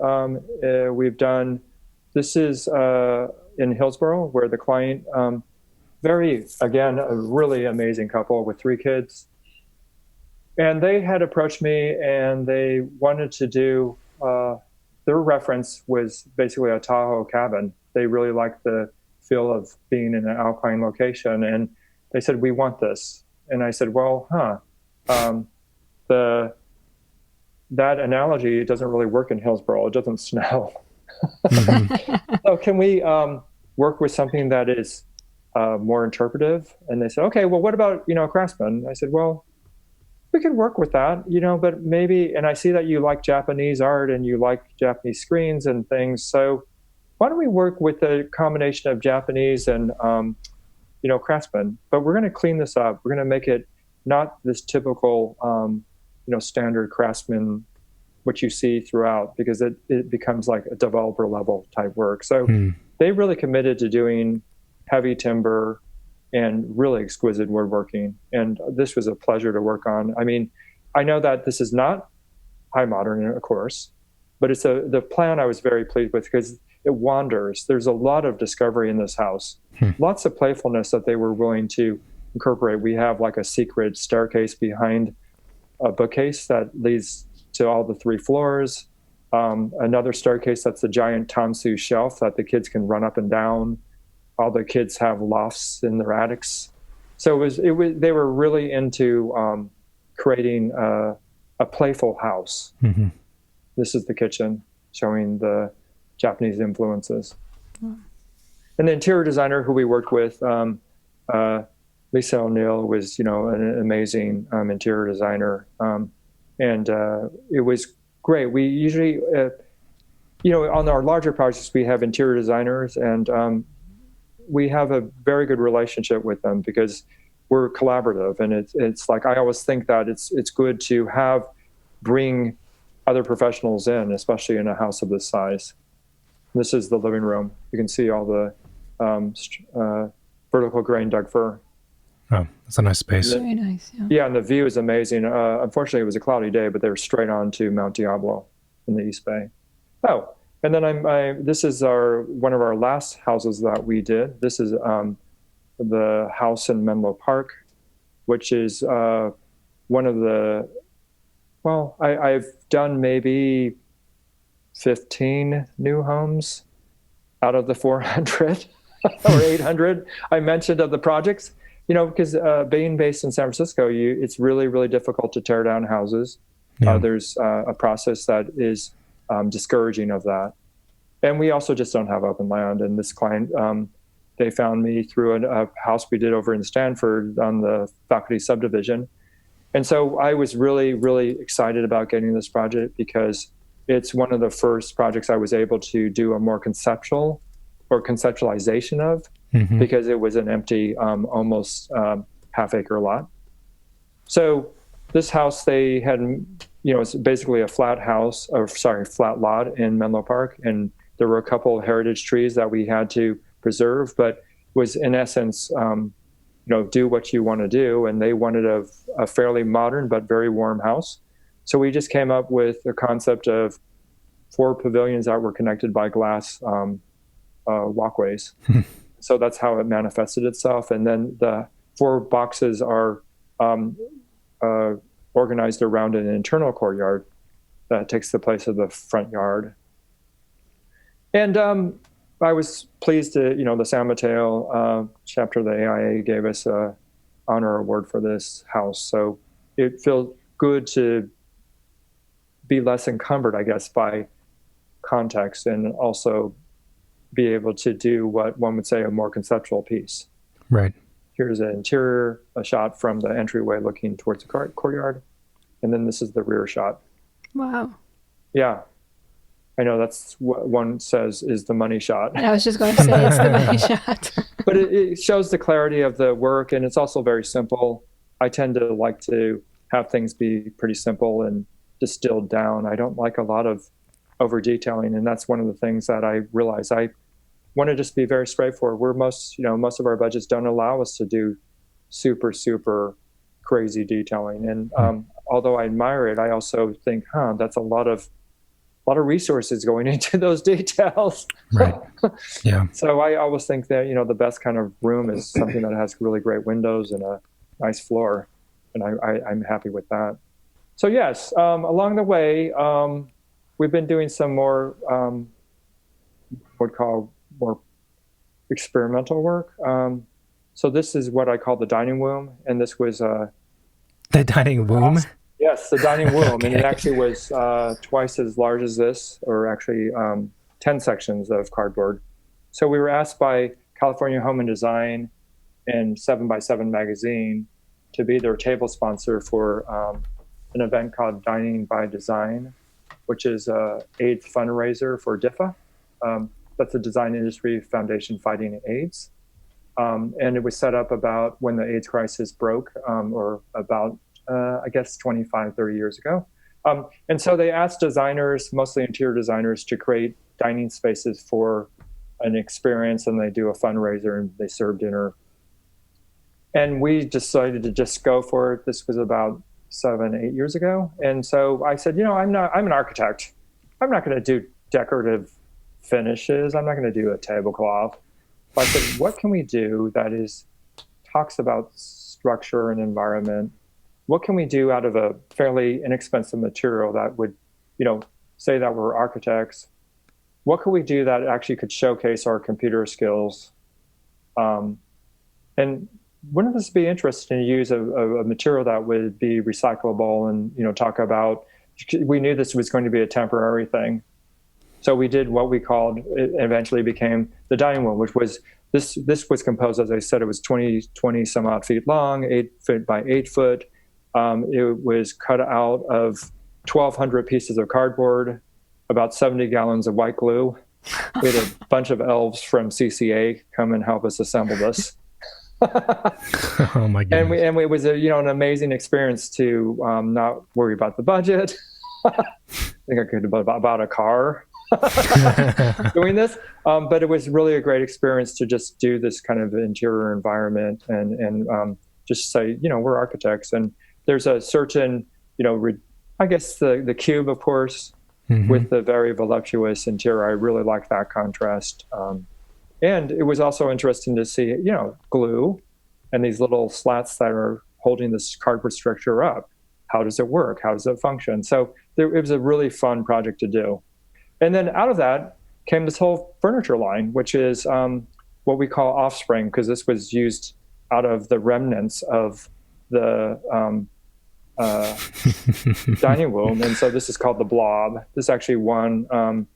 This is in Hillsborough, where the client, again, a really amazing couple with 3 kids. And they had approached me, and they wanted to do, their reference was basically a Tahoe cabin. They really liked the feel of being in an alpine location. And they said, we want this. And I said, well, that analogy doesn't really work in Hillsborough. It doesn't snow. Mm-hmm. So can we work with something that is more interpretive? And they said, okay, well, what about, craftsman? I said, well, we can work with that, but maybe, and I see that you like Japanese art and you like Japanese screens and things. So why don't we work with a combination of Japanese and, craftsman? But we're going to clean this up. We're going to make it not this typical, standard craftsman, what you see throughout, because it becomes like a developer level type work. So they really committed to doing heavy timber and really exquisite woodworking. And this was a pleasure to work on. I know that this is not high modern, of course, but it's the plan I was very pleased with, because it wanders. There's a lot of discovery in this house, lots of playfulness that they were willing to incorporate. We have like a secret staircase behind a bookcase that leads to all the 3 floors. Another staircase that's a giant Tansu shelf that the kids can run up and down. All the kids have lofts in their attics. So they were really into creating a playful house. Mm-hmm. This is the kitchen, showing the Japanese influences. Mm. And the interior designer who we worked with, Lisa O'Neill, was an amazing interior designer, and it was great. We usually, on our larger projects, we have interior designers, and we have a very good relationship with them because we're collaborative. And it's like, I always think that it's good to bring other professionals in, especially in a house of this size. This is the living room. You can see all the vertical grain Doug fir. Oh, that's a nice space. Very nice. Yeah. Yeah, and the view is amazing. Unfortunately, it was a cloudy day, but they were straight on to Mount Diablo in the East Bay. Oh, and then this is one of our last houses that we did. This is the house in Menlo Park, which is one of the, well, I've done maybe 15 new homes out of the 400 or 800 I mentioned of the projects. Because being based in San Francisco, it's really, really difficult to tear down houses. Yeah. There's a process that is discouraging of that. And we also just don't have open land. And this client, they found me through a house we did over in Stanford on the faculty subdivision. And so I was really, really excited about getting this project because it's one of the first projects I was able to do a more conceptualization of, because it was an empty, almost half-acre lot. So this house, they had, it's basically a flat lot in Menlo Park, and there were a couple of heritage trees that we had to preserve, but was in essence, do what you want to do, and they wanted a fairly modern but very warm house. So we just came up with the concept of 4 pavilions that were connected by glass walkways. So that's how it manifested itself. And then the 4 boxes are organized around an internal courtyard that takes the place of the front yard. And I was pleased to, the San Mateo chapter of the AIA gave us an honor award for this house. So it felt good to be less encumbered, I guess, by context, and also be able to do what one would say a more conceptual piece. Right. Here's an interior, a shot from the entryway looking towards the courtyard. And then this is the rear shot. Wow. Yeah. I know that's what one says is the money shot. I was just going to say it's the money shot. But it shows the clarity of the work, and it's also very simple. I tend to like to have things be pretty simple and distilled down. I don't like a lot of over detailing, and that's one of the things that I realize. I want to just be very straightforward. Most of our budgets don't allow us to do super, super crazy detailing. And although I admire it, I also think, that's a lot of resources going into those details. Right. Yeah. So I always think that, the best kind of room is something that has really great windows and a nice floor. And I'm happy with that. So yes, along the way, we've been doing some more, more experimental work. So this is what I call the dining room. And this was the dining room? Yes, the dining room. Okay. And it actually was twice as large as this, or actually 10 sections of cardboard. So we were asked by California Home and Design and 7x7 magazine to be their table sponsor for an event called Dining by Design, which is an AIDS fundraiser for DIFA. That's the Design Industry Foundation Fighting AIDS. And it was set up about when the AIDS crisis broke, or about, 25, 30 years ago. And so they asked designers, mostly interior designers, to create dining spaces for an experience, and they do a fundraiser and they serve dinner. And we decided to just go for it. This was about 7-8 years ago. And so I said, I'm an architect. I'm not going to do decorative finishes. I'm not going to do a tablecloth. But I said, what can we do that talks about structure and environment? What can we do out of a fairly inexpensive material that would, say that we're architects? What could we do that actually could showcase our computer skills? And wouldn't this be interesting to use a material that would be recyclable and, talk about, we knew this was going to be a temporary thing. So we did what we called, it eventually became the dining room, which was, this was composed, as I said, it was 20 some odd feet long, 8 foot by 8 foot. It was cut out of 1,200 pieces of cardboard, about 70 gallons of white glue. We had a bunch of elves from CCA come and help us assemble this. Oh my goodness. And it was an amazing experience to not worry about the budget. I think I could have bought a car doing this. But it was really a great experience to just do this kind of interior environment and just say, we're architects. And there's a certain, I guess the cube, of course, with the very voluptuous interior. I really like that contrast. And it was also interesting to see, glue and these little slats that are holding this cardboard structure up. How does it work? How does it function? So it was a really fun project to do. And then out of that came this whole furniture line, which is what we call offspring, because this was used out of the remnants of the dining room. And so this is called the Blob. This actually won an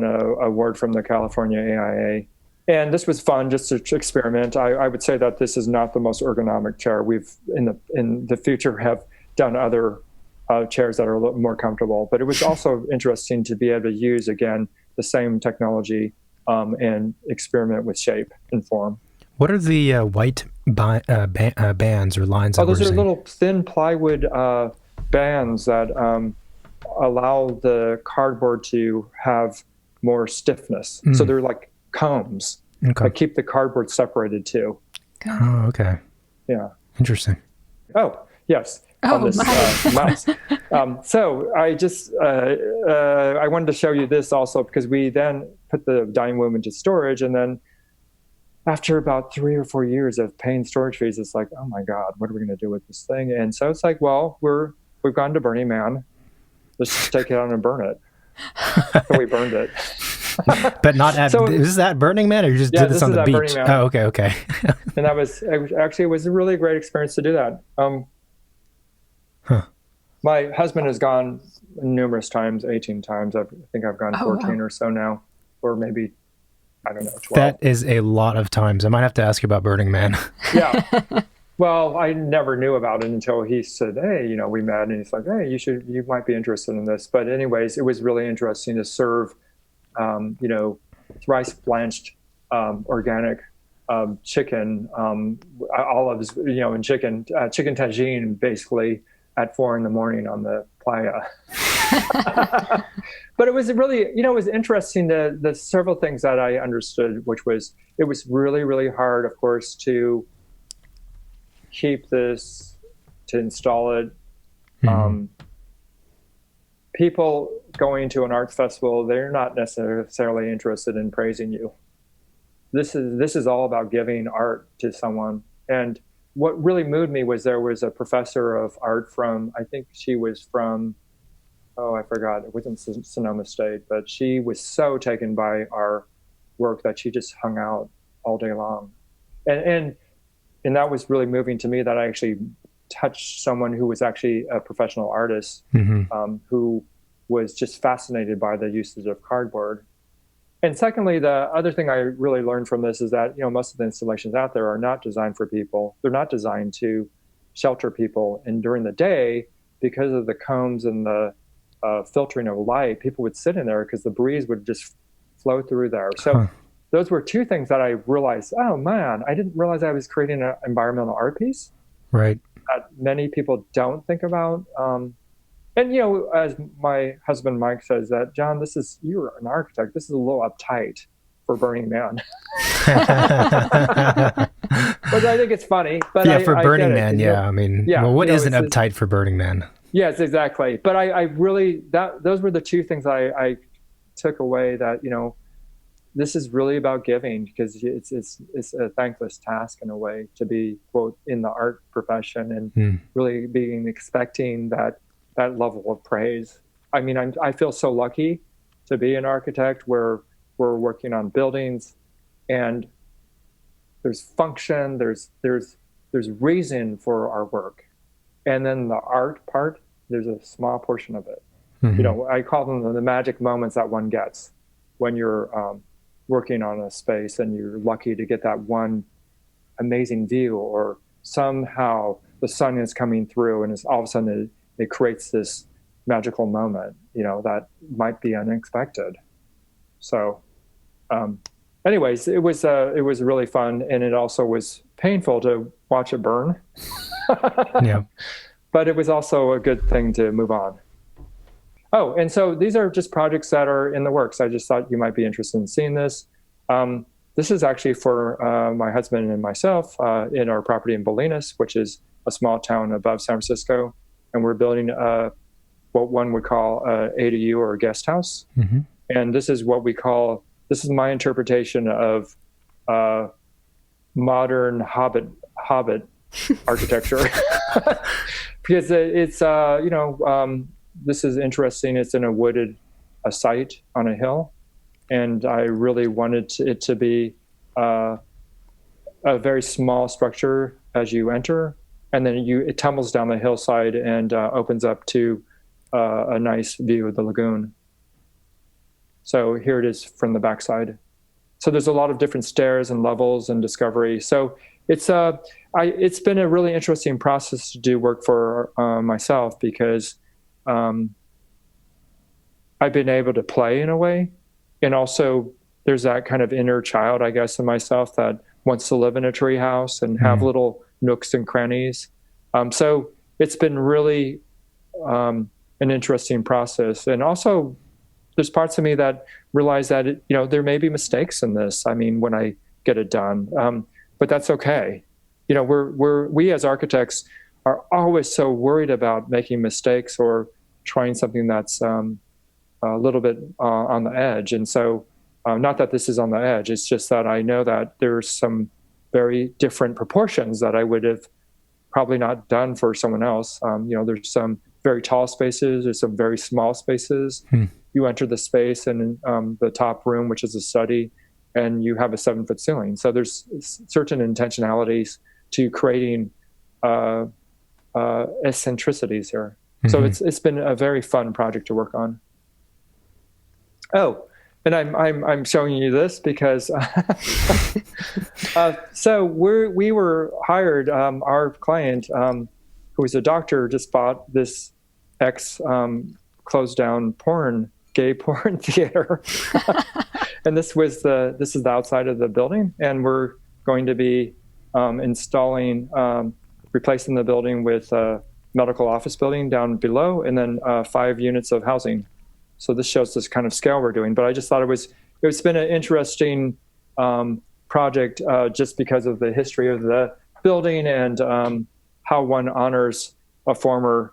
award from the California AIA. And this was fun just to experiment. I would say that this is not the most ergonomic chair. We've in the future have done other chairs that are a little more comfortable. But it was also interesting to be able to use, again, the same technology and experiment with shape and form. What are the white bands or lines? Those are little thin plywood bands that allow the cardboard to have more stiffness. So they're like combs that keep the cardboard separated too. Oh, okay. Yeah. Interesting. Oh, yes. On this mouse. So I just I wanted to show you this also because we then put the dining room into storage, and then after about 3 or 4 years of paying storage fees, it's like, oh my God, what are we going to do with this thing? And so it's like, well, we've gone to Burning Man. Let's just take it out and burn it. So we burned it. But not at, is this at Burning Man, or you just did this on the beach? Oh, okay. And that was, it was a really great experience to do that. My husband has gone numerous times, 18 times. I think I've gone 14 or so now, or maybe, I don't know, 12. That is a lot of times. I might have to ask you about Burning Man. Yeah. Well, I never knew about it until he said, hey, we met, and he's like, hey, you might be interested in this. But anyways, it was really interesting to serve, rice blanched, organic chicken, olives, and chicken tagine, basically, at 4 a.m. on the playa. But it was really, it was interesting, the several things that I understood, which was, it was really, really hard, of course, to keep this, to install it. People going to an arts festival, they're not necessarily interested in praising you. This is all about giving art to someone. And what really moved me was there was a professor of art from, I think she was from, I forgot, it wasn't Sonoma State, but she was so taken by our work that she just hung out all day long. And that was really moving to me, that I actually touched someone who was actually a professional artist, who was just fascinated by the usage of cardboard. And secondly, the other thing I really learned from this is that, most of the installations out there are not designed for people. They're not designed to shelter people. And during the day, because of the combs and the filtering of light, people would sit in there because the breeze would just flow through there. So those were two things that I realized, oh man, I didn't realize I was creating an environmental art piece. Right. That many people don't think about. And, as my husband, Mike, says that, John, you're an architect. This is a little uptight for Burning Man. But I think it's funny. But yeah, for Burning Man, yeah. I mean, what isn't uptight for Burning Man? Yes, exactly. But I really, those were the two things I took away, that, this is really about giving, because it's a thankless task in a way to be, quote, in the art profession, and really expecting that level of praise. I mean, I feel so lucky to be an architect where we're working on buildings, and there's function, there's reason for our work. And then the art part, there's a small portion of it. I call them the magic moments that one gets when you're working on a space and you're lucky to get that one amazing view, or somehow the sun is coming through and all of a sudden it creates this magical moment, that might be unexpected. So, anyways, it was really fun, and it also was painful to watch it burn. Yeah. But it was also a good thing to move on. Oh, and so these are just projects that are in the works. I just thought you might be interested in seeing this. this is actually for my husband and myself in our property in Bolinas, which is a small town above San Francisco. And we're building what one would call a ADU or a guest house. Mm-hmm. And this is this is my interpretation of modern hobbit architecture. Because it's, this is interesting. It's in a wooded site on a hill. And I really wanted it to be a very small structure as you enter. And then it tumbles down the hillside and opens up to a nice view of the lagoon. So here it is from the backside. So there's a lot of different stairs and levels and discovery. So it's been a really interesting process to do work for myself, because I've been able to play in a way. And also there's that kind of inner child, I guess, in myself that wants to live in a tree house and have little nooks and crannies. So it's been really an interesting process. And also there's parts of me that realize that, there may be mistakes in this. I mean, when I get it done, but that's okay. We as architects are always so worried about making mistakes or trying something that's a little bit on the edge. And so not that this is on the edge, it's just that I know that there's some very different proportions that I would have probably not done for someone else. There's some very tall spaces, there's some very small spaces. You enter the space and the top room, which is a study, and you have a 7-foot ceiling. So there's certain intentionalities to creating eccentricities here. So it's been a very fun project to work on. Oh, and I'm showing you this because so we were hired. Our client, who was a doctor, just bought this closed down gay porn theater, and this is the outside of the building, and we're going to be replacing the building with a medical office building down below, and then 5 units of housing. So this shows this kind of scale we're doing. But I just thought it's been an interesting project just because of the history of the building and how one honors a former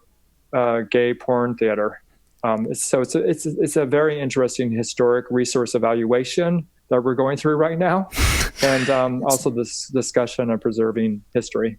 gay porn theater. So it's a very interesting historic resource evaluation that we're going through right now, and also this discussion of preserving history.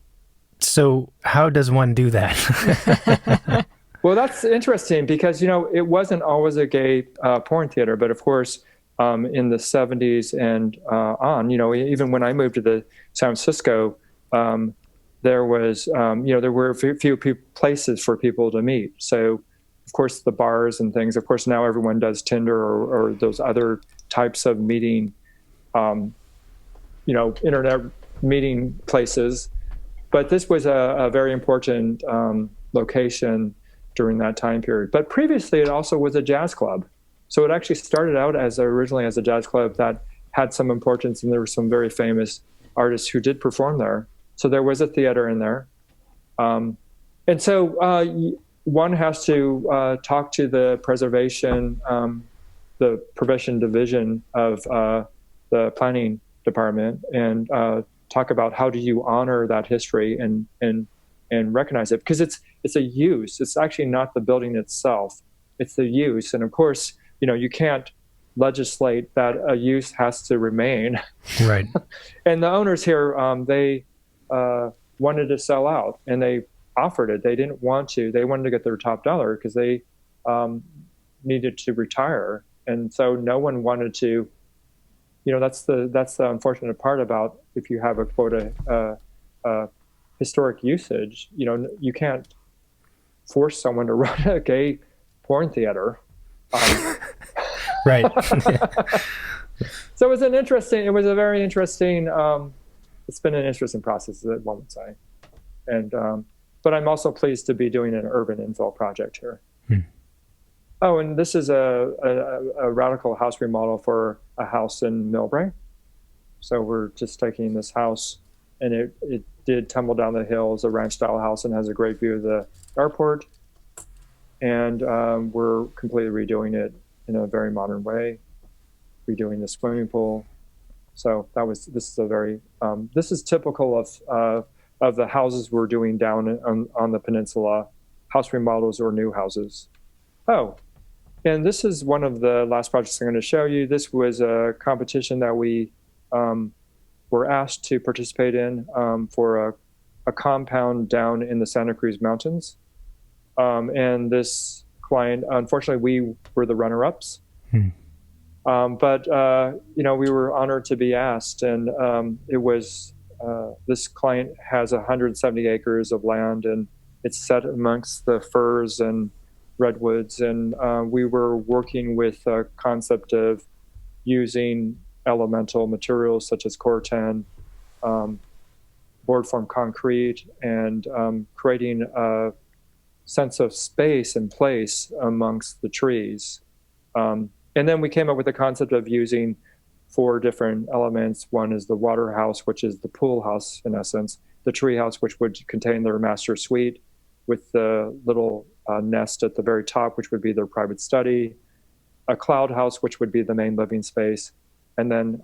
So how does one do that? Well, that's interesting because, it wasn't always a gay porn theater, but of course, in the 70s and on, even when I moved to San Francisco, there was, there were a few places for people to meet. So, of course, the bars and things, of course, now everyone does Tinder or those other types of meeting, internet meeting places. But this was a very important location during that time period. But previously, it also was a jazz club. So it actually started out originally as a jazz club that had some importance, and there were some very famous artists who did perform there. So there was a theater in there. And so one has to talk to the preservation, the prevention division of the planning department and talk about how do you honor that history and recognize it, because it's a use. It's actually not the building itself. It's the use. And of course, you can't legislate that a use has to remain. Right. And the owners here, they wanted to sell out, and they offered it. They didn't want to. They wanted to get their top dollar because they needed to retire. And so no one wanted to, that's the unfortunate part about if you have a quota historic usage, you can't force someone to run a gay porn theater. Right. So it was a very interesting, it's been an interesting process, one would say. And, but I'm also pleased to be doing an urban infill project here. Oh, and this is a radical house remodel for a house in Millbrae. So we're just taking this house, and it did tumble down the hill. It's a ranch-style house and has a great view of the airport. And we're completely redoing it in a very modern way, redoing the swimming pool, So this is a very this is typical of the houses we're doing down on the peninsula, house remodels or new houses. Oh, and this is one of the last projects I'm going to show you. This was a competition that we were asked to participate in for a compound down in the Santa Cruz Mountains. And this client, unfortunately, we were the runner-ups. But we were honored to be asked, and it was this client has 170 acres of land, and it's set amongst the firs and redwoods, and we were working with a concept of using elemental materials such as corten, board form concrete, and creating a sense of space and place amongst the trees. And then we came up with the concept of using 4 different elements. One is the water house, which is the pool house in essence, the tree house, which would contain their master suite with the little nest at the very top, which would be their private study, a cloud house, which would be the main living space, and then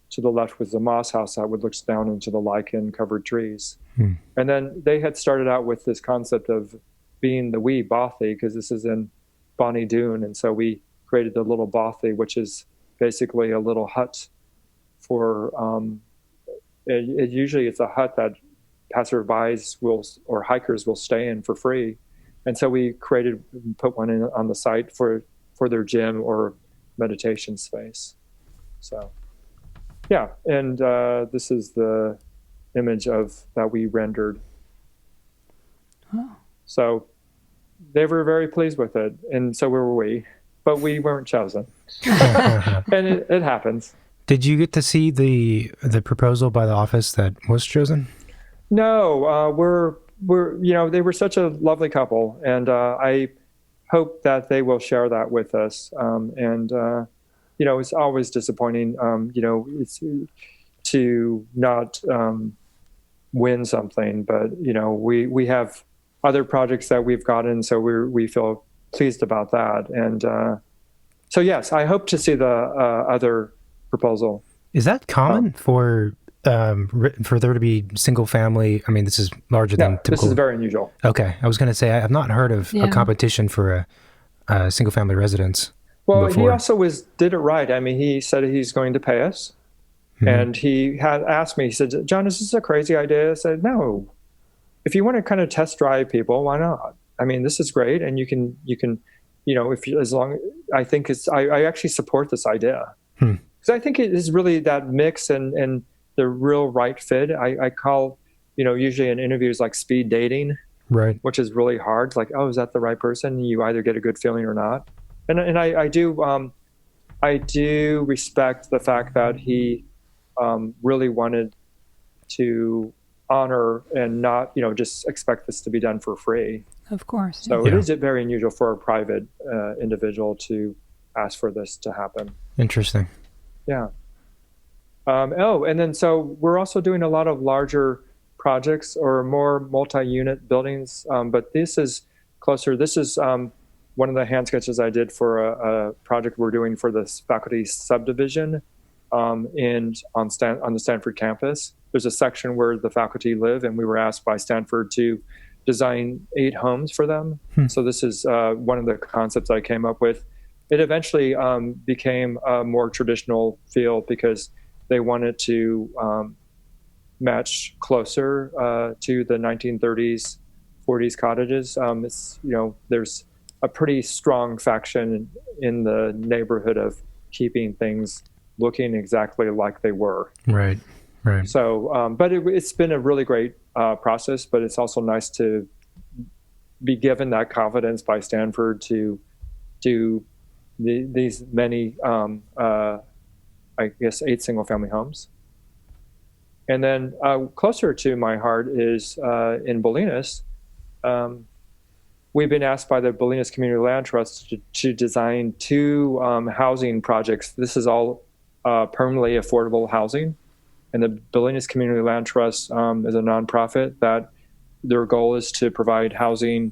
to the left was the moss house that would look down into the lichen-covered trees. And then they had started out with this concept of being the wee bothy, because this is in Bonnie Doon, and so we created the little bothy, which is basically a little hut for, usually it's a hut that passerbys or hikers will stay in for free. And so we put one in on the site for their gym or meditation space. So, yeah, and this is the image that we rendered. Oh. So they were very pleased with it, and so were we. But we weren't chosen, and it happens. Did you get to see the proposal by the office that was chosen? No, they were such a lovely couple, and I hope that they will share that with us. It's always disappointing, it's to not win something, but we have other projects that we've gotten, so we feel pleased about that. And so yes, I hope to see the other proposal. Is that common for there to be single family? I mean, this is larger than typical. This is very unusual. Okay, I was going to say I've not heard of a competition for a single family residence. Well, before. He also did it right. I mean, he said he's going to pay us, and he had asked me. He said, "John, is this a crazy idea?" I said, "No. If you want to kind of test drive people, why not? I mean, this is great, and you can, I think I actually support this idea, because I think it is really that mix and the real right fit. I call, usually in interviews like speed dating, right? Which is really hard. It's like, oh, is that the right person? You either get a good feeling or not. And I do respect the fact that he really wanted to honor and not, just expect this to be done for free. Of course. So it is very unusual for a private individual to ask for this to happen. Interesting. Yeah. And then so we're also doing a lot of larger projects or more multi-unit buildings, but this is closer. This is one of the hand sketches I did for a project we're doing for this faculty subdivision on the Stanford campus. There's a section where the faculty live, and we were asked by Stanford to design 8 homes for them. So this is one of the concepts I came up with. It eventually became a more traditional feel because they wanted to match closer to the 1930s, 40s cottages. There's a pretty strong faction in the neighborhood of keeping things looking exactly like they were. Right. So, but it's been a really great process, but it's also nice to be given that confidence by Stanford to do these many, 8 single-family homes. And then closer to my heart is in Bolinas. We've been asked by the Bolinas Community Land Trust to design 2 housing projects. This is all permanently affordable housing. And the Bolinas Community Land Trust is a nonprofit that their goal is to provide housing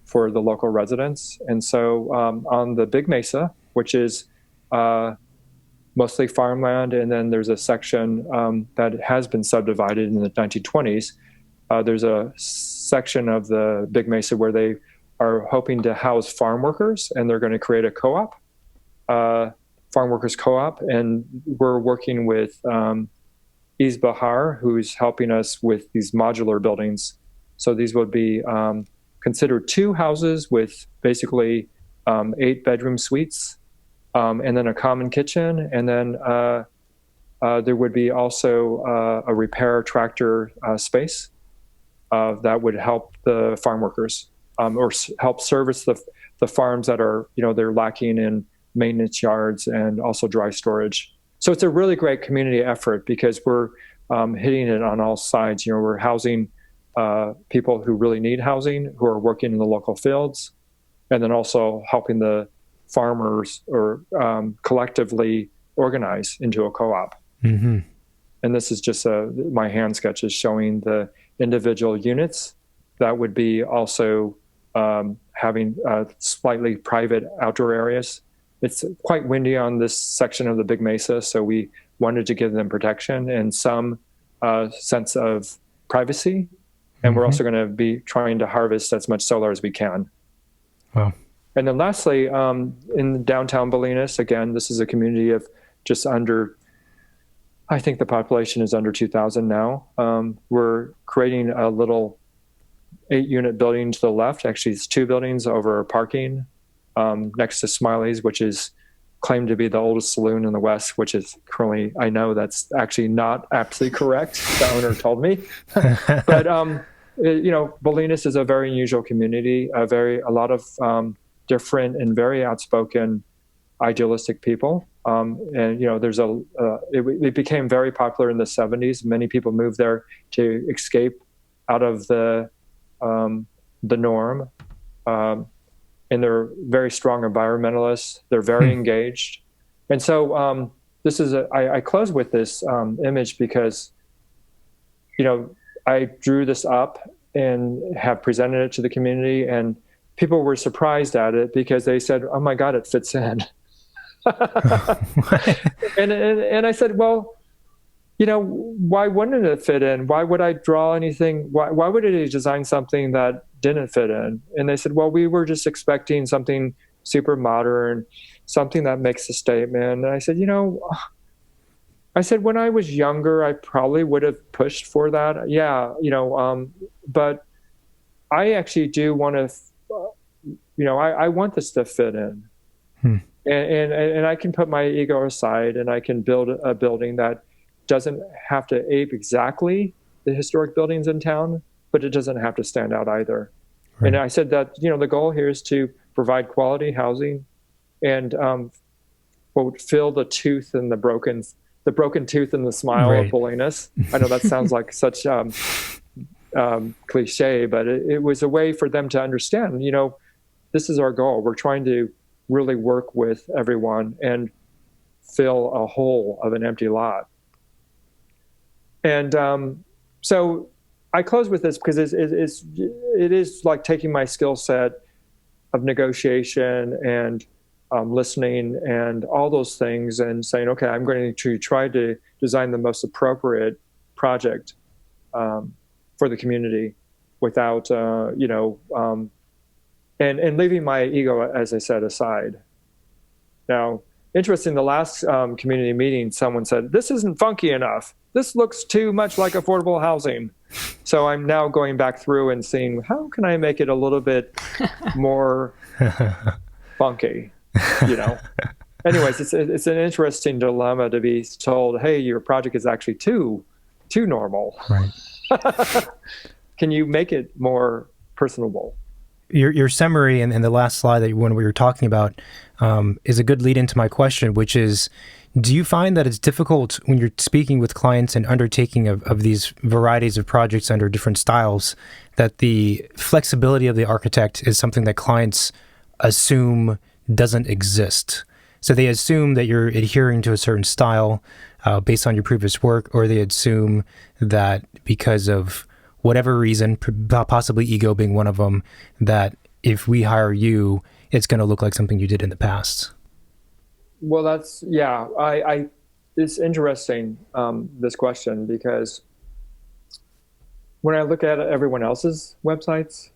for the local residents. And so on the Big Mesa, which is mostly farmland, and then there's a section that has been subdivided in the 1920s. There's a section of the Big Mesa where they are hoping to house farm workers, and they're going to create a co-op, farm workers co-op, and we're working with Bahar, who's helping us with these modular buildings. So these would be considered 2 houses with basically 8-bedroom suites, and then a common kitchen, and then there would be also a repair tractor space that would help the farm workers, or help service the farms that are, they're lacking in maintenance yards and also dry storage. So it's a really great community effort because we're hitting it on all sides. We're housing people who really need housing, who are working in the local fields, and then also helping the farmers or collectively organize into a co-op. Mm-hmm. And this is just my hand sketches showing the individual units that would be also having slightly private outdoor areas. It's quite windy on this section of the Big Mesa, so we wanted to give them protection and some sense of privacy. And we're also going to be trying to harvest as much solar as we can. Wow. And then lastly, in downtown Bolinas, again, this is a community of just under, I think the population is under 2,000 now. We're creating a little 8-unit building to the left. Actually, it's 2 buildings over parking next to Smiley's, which is claimed to be the oldest saloon in the West, which is currently, I know that's actually not absolutely correct. The owner told me. But, Bolinas is a very unusual community, a lot of different and very outspoken, idealistic people. There's it became very popular in the 70s. Many people moved there to escape out of the norm. And they're very strong environmentalists. They're very engaged. And so this is I close with this image because, I drew this up and have presented it to the community, and people were surprised at it because they said, "Oh my God, it fits in." and I said, "Well, why wouldn't it fit in? Why would I draw anything? Why would I design something that didn't fit in?" And they said, "Well, we were just expecting something super modern, something that makes a statement." And I said, when I was younger, I probably would have pushed for that. Yeah, but I actually do want to, I want this to fit in. And I can put my ego aside and I can build a building that doesn't have to ape exactly the historic buildings in town, but it doesn't have to stand out either. Right. And I said that, the goal here is to provide quality housing and fill the tooth and the broken tooth and the smile of Bolinas. I know that sounds like such cliche, but it was a way for them to understand, this is our goal. We're trying to really work with everyone and fill a hole of an empty lot. And so I close with this because it is like taking my skill set of negotiation and listening and all those things and saying, okay, I'm going to try to design the most appropriate project for the community without, and leaving my ego, as I said, aside. Now, interesting, the last community meeting, someone said, "This isn't funky enough. This looks too much like affordable housing." So I'm now going back through and seeing, how can I make it a little bit more funky, Anyways, it's an interesting dilemma to be told, hey, your project is actually too normal. Right. Can you make it more personable? Your summary and the last slide that when we were talking about is a good lead into my question, which is, do you find that it's difficult when you're speaking with clients and undertaking of these varieties of projects under different styles, that the flexibility of the architect is something that clients assume doesn't exist? So they assume that you're adhering to a certain style based on your previous work, or they assume that because of whatever reason, possibly ego being one of them, that if we hire you, it's going to look like something you did in the past. Well, it's interesting, this question, because when I look at everyone else's websites,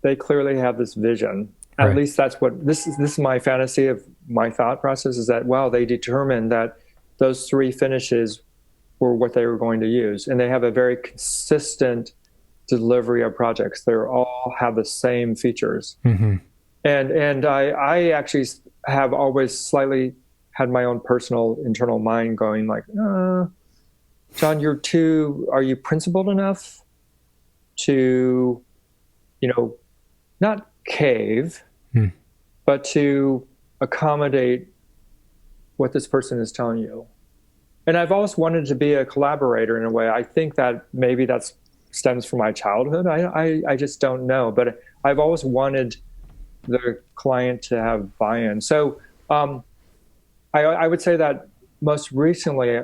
they clearly have this vision. At Right. least that's what this is my fantasy of my thought process, is that, well, they determined that those three finishes were what they were going to use. And they have a very consistent delivery of projects. They all have the same features. Mm-hmm. And I actually have always slightly had my own personal internal mind going like, John, are you principled enough to, not cave, but to accommodate what this person is telling you? And I've always wanted to be a collaborator in a way. I think that maybe that stems from my childhood. I just don't know. But I've always wanted the client to have buy-in. So I would say that most recently,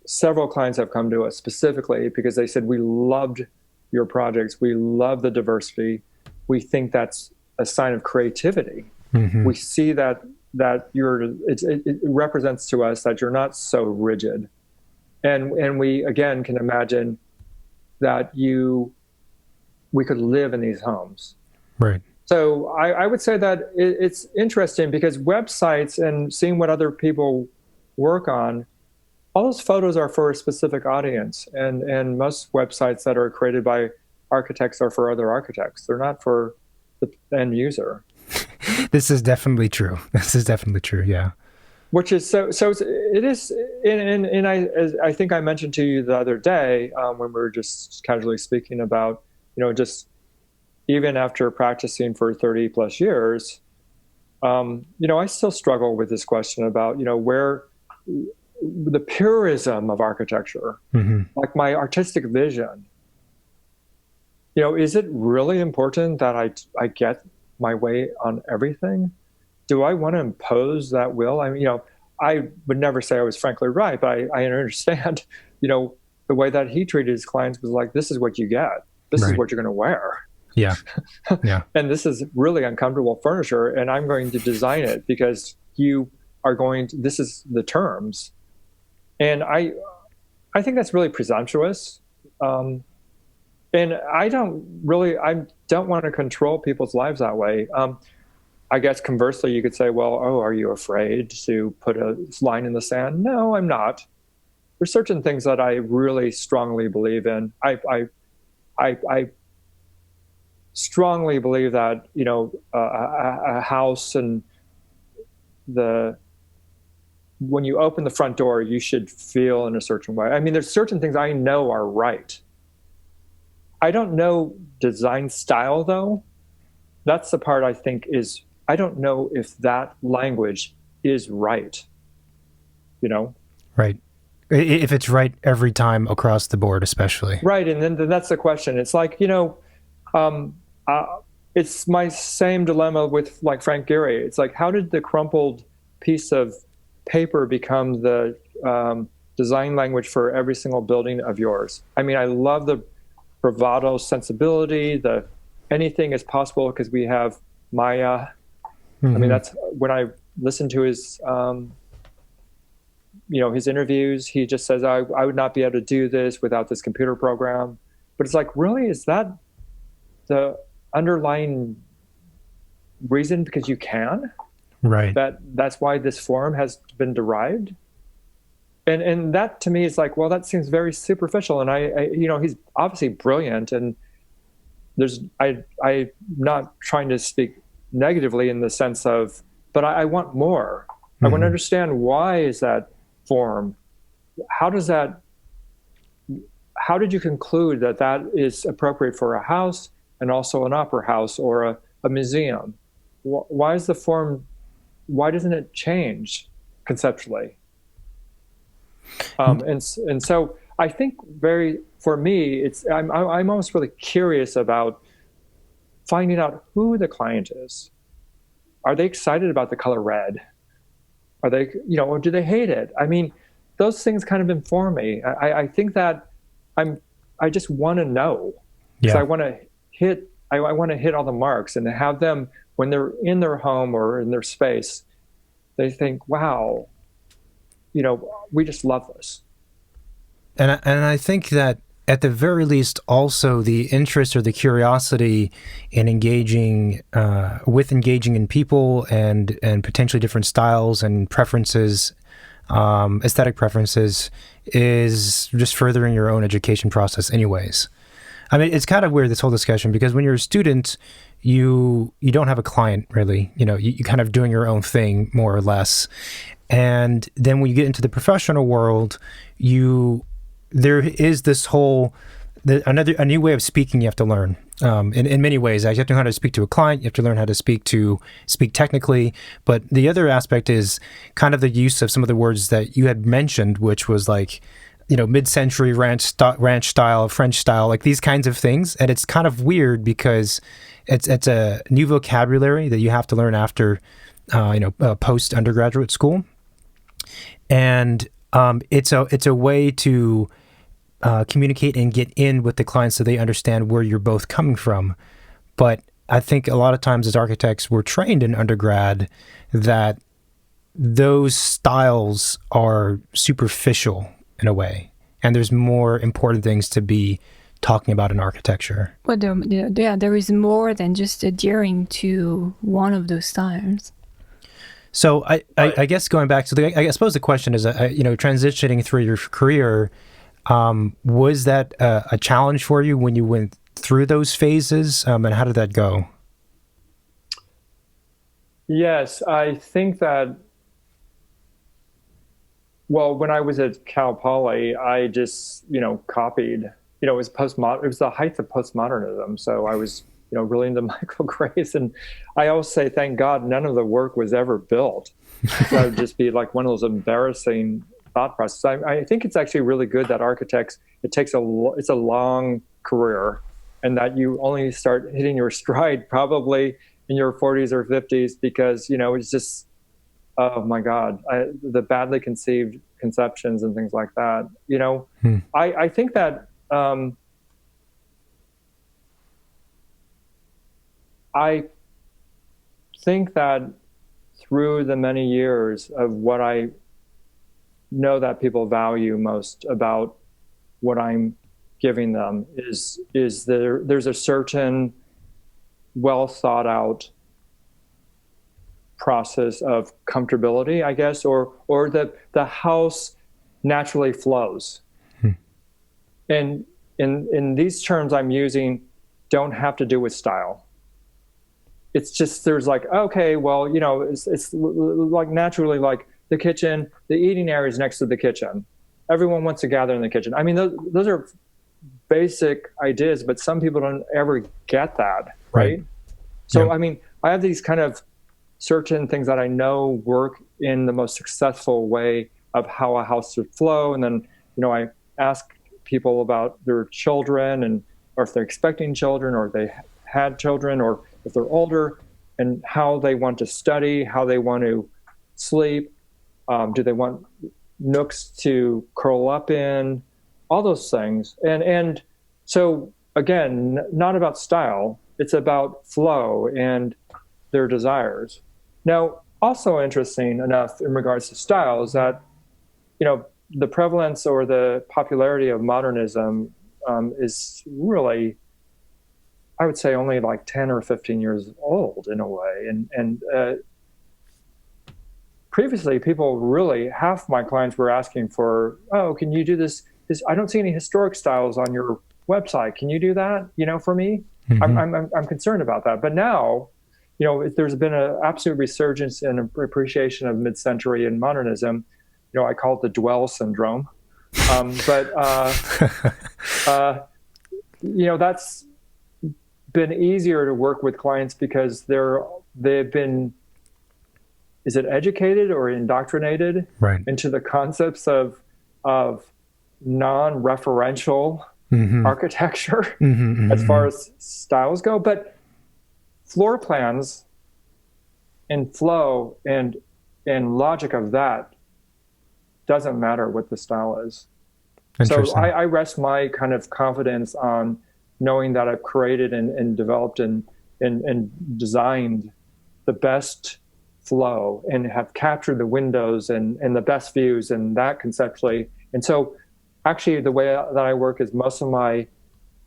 several clients have come to us specifically because they said, we loved your projects. We love the diversity. We think that's a sign of creativity. Mm-hmm. We see that it represents to us that you're not so rigid. And we, again, can imagine that we could live in these homes. Right. So I would say that it's interesting because websites and seeing what other people work on, all those photos are for a specific audience. And most websites that are created by architects are for other architects. They're not for the end user. This is definitely true. Yeah. Which is it is, and I think I mentioned to you the other day when we were just casually speaking about, just even after practicing for 30 plus years, I still struggle with this question about, where the purism of architecture, like my artistic vision, is it really important that I get my way on everything? Do I want to impose that will? I mean, I would never say I was frankly right, but I understand, the way that he treated his clients was like, this is what you get. This is what you're going to wear. Yeah. Yeah. And this is really uncomfortable furniture, and I'm going to design it because this is the terms. And I think that's really presumptuous. And I don't want to control people's lives that way. I guess conversely, you could say, well, are you afraid to put a line in the sand? No, I'm not. There's certain things that I really strongly believe in. I strongly believe that, a house and when you open the front door, you should feel in a certain way. I mean, there's certain things I know are right. I don't know design style, though. That's the part I think I don't know if that language is right. Right. If it's right every time across the board, especially. Right. And then that's the question. It's like, it's my same dilemma with like Frank Gehry. It's like, how did the crumpled piece of paper become the design language for every single building of yours? I mean, I love the bravado sensibility, anything is possible because we have Maya. I mean, that's when I listen to his, his interviews, he just says, I would not be able to do this without this computer program. But it's like, really, is that the underlying reason? Because you can? Right. That's why this form has been derived? And that to me is like, well, that seems very superficial. And I he's obviously brilliant, and I'm not trying to speak negatively in the sense of, but I want more. I want to understand, why is that form? How did you conclude that is appropriate for a house and also an opera house or a museum? Why is the form, why doesn't it change conceptually? And so I think for me, I'm almost really curious about finding out who the client is. Are they excited about the color red? Are they, or do they hate it? I mean, those things kind of inform me. I think that I just want to know. Yeah. So I want to hit all the marks and have them, when they're in their home or in their space, they think, wow, we just love this. And I think that at the very least, also the interest or the curiosity in engaging in people and potentially different styles and preferences, aesthetic preferences, is just furthering your own education process anyways. I mean, it's kind of weird, this whole discussion, because when you're a student, you don't have a client, really. You kind of doing your own thing, more or less. And then when you get into the professional world, there is this whole a new way of speaking you have to learn. In many ways, you have to learn how to speak to a client. You have to learn how to speak technically. But the other aspect is kind of the use of some of the words that you had mentioned, which was like, mid-century ranch style, French style, like these kinds of things. And it's kind of weird because it's a new vocabulary that you have to learn after, post undergraduate school. And it's a way to communicate and get in with the clients so they understand where you're both coming from. But I think a lot of times as architects, we're trained in undergrad that those styles are superficial in a way, and there's more important things to be talking about in architecture. Well, there is more than just adhering to one of those styles. So I guess going back to I suppose the question is, transitioning through your career, was that a challenge for you when you went through those phases, and how did that go? Yes, I think that, well, when I was at Cal Poly, I just, copied, it was it was the height of postmodernism. So I was, really into Michael Graves. And I always say, thank God, none of the work was ever built. That would just be like one of those embarrassing thought processes. I think it's actually really good that architects, it's a long career, and that you only start hitting your stride probably in your 40s or 50s, because, it's just, oh my God, the badly conceived conceptions and things like that. I think that through the many years of what I know that people value most about what I'm giving them is there's a certain well thought out process of comfortability, I guess, or the house naturally flows. And in these terms I'm using don't have to do with style. It's just, there's like, okay, well, it's like naturally, like the kitchen, the eating area is next to the kitchen. Everyone wants to gather in the kitchen. I mean, those are basic ideas, but some people don't ever get that, right? So, yeah. I mean, I have these kind of certain things that I know work in the most successful way of how a house should flow. And then, I ask people about their children, or if they're expecting children, or they had children, or if they're older, and how they want to study, how they want to sleep. Do they want nooks to curl up in? All those things. And so, again, not about style. It's about flow and their desires. Now, also interesting enough in regards to style is that, the prevalence or the popularity of modernism is really, I would say, only like 10 or 15 years old in a way. And previously, people really, half my clients were asking for, oh, can you do this? I don't see any historic styles on your website. Can you do that, for me? Mm-hmm. I'm concerned about that. But now, there's been an absolute resurgence and appreciation of mid-century and modernism. I call it the dwell syndrome. That's been easier to work with clients because they've been, is it educated or indoctrinated into the concepts of non-referential architecture as far as styles go. But floor plans and flow and logic of that doesn't matter what the style is. So I rest my kind of confidence on knowing that I've created and developed and designed the best flow and have captured the windows and the best views and that conceptually. And so actually the way that I work is most of my,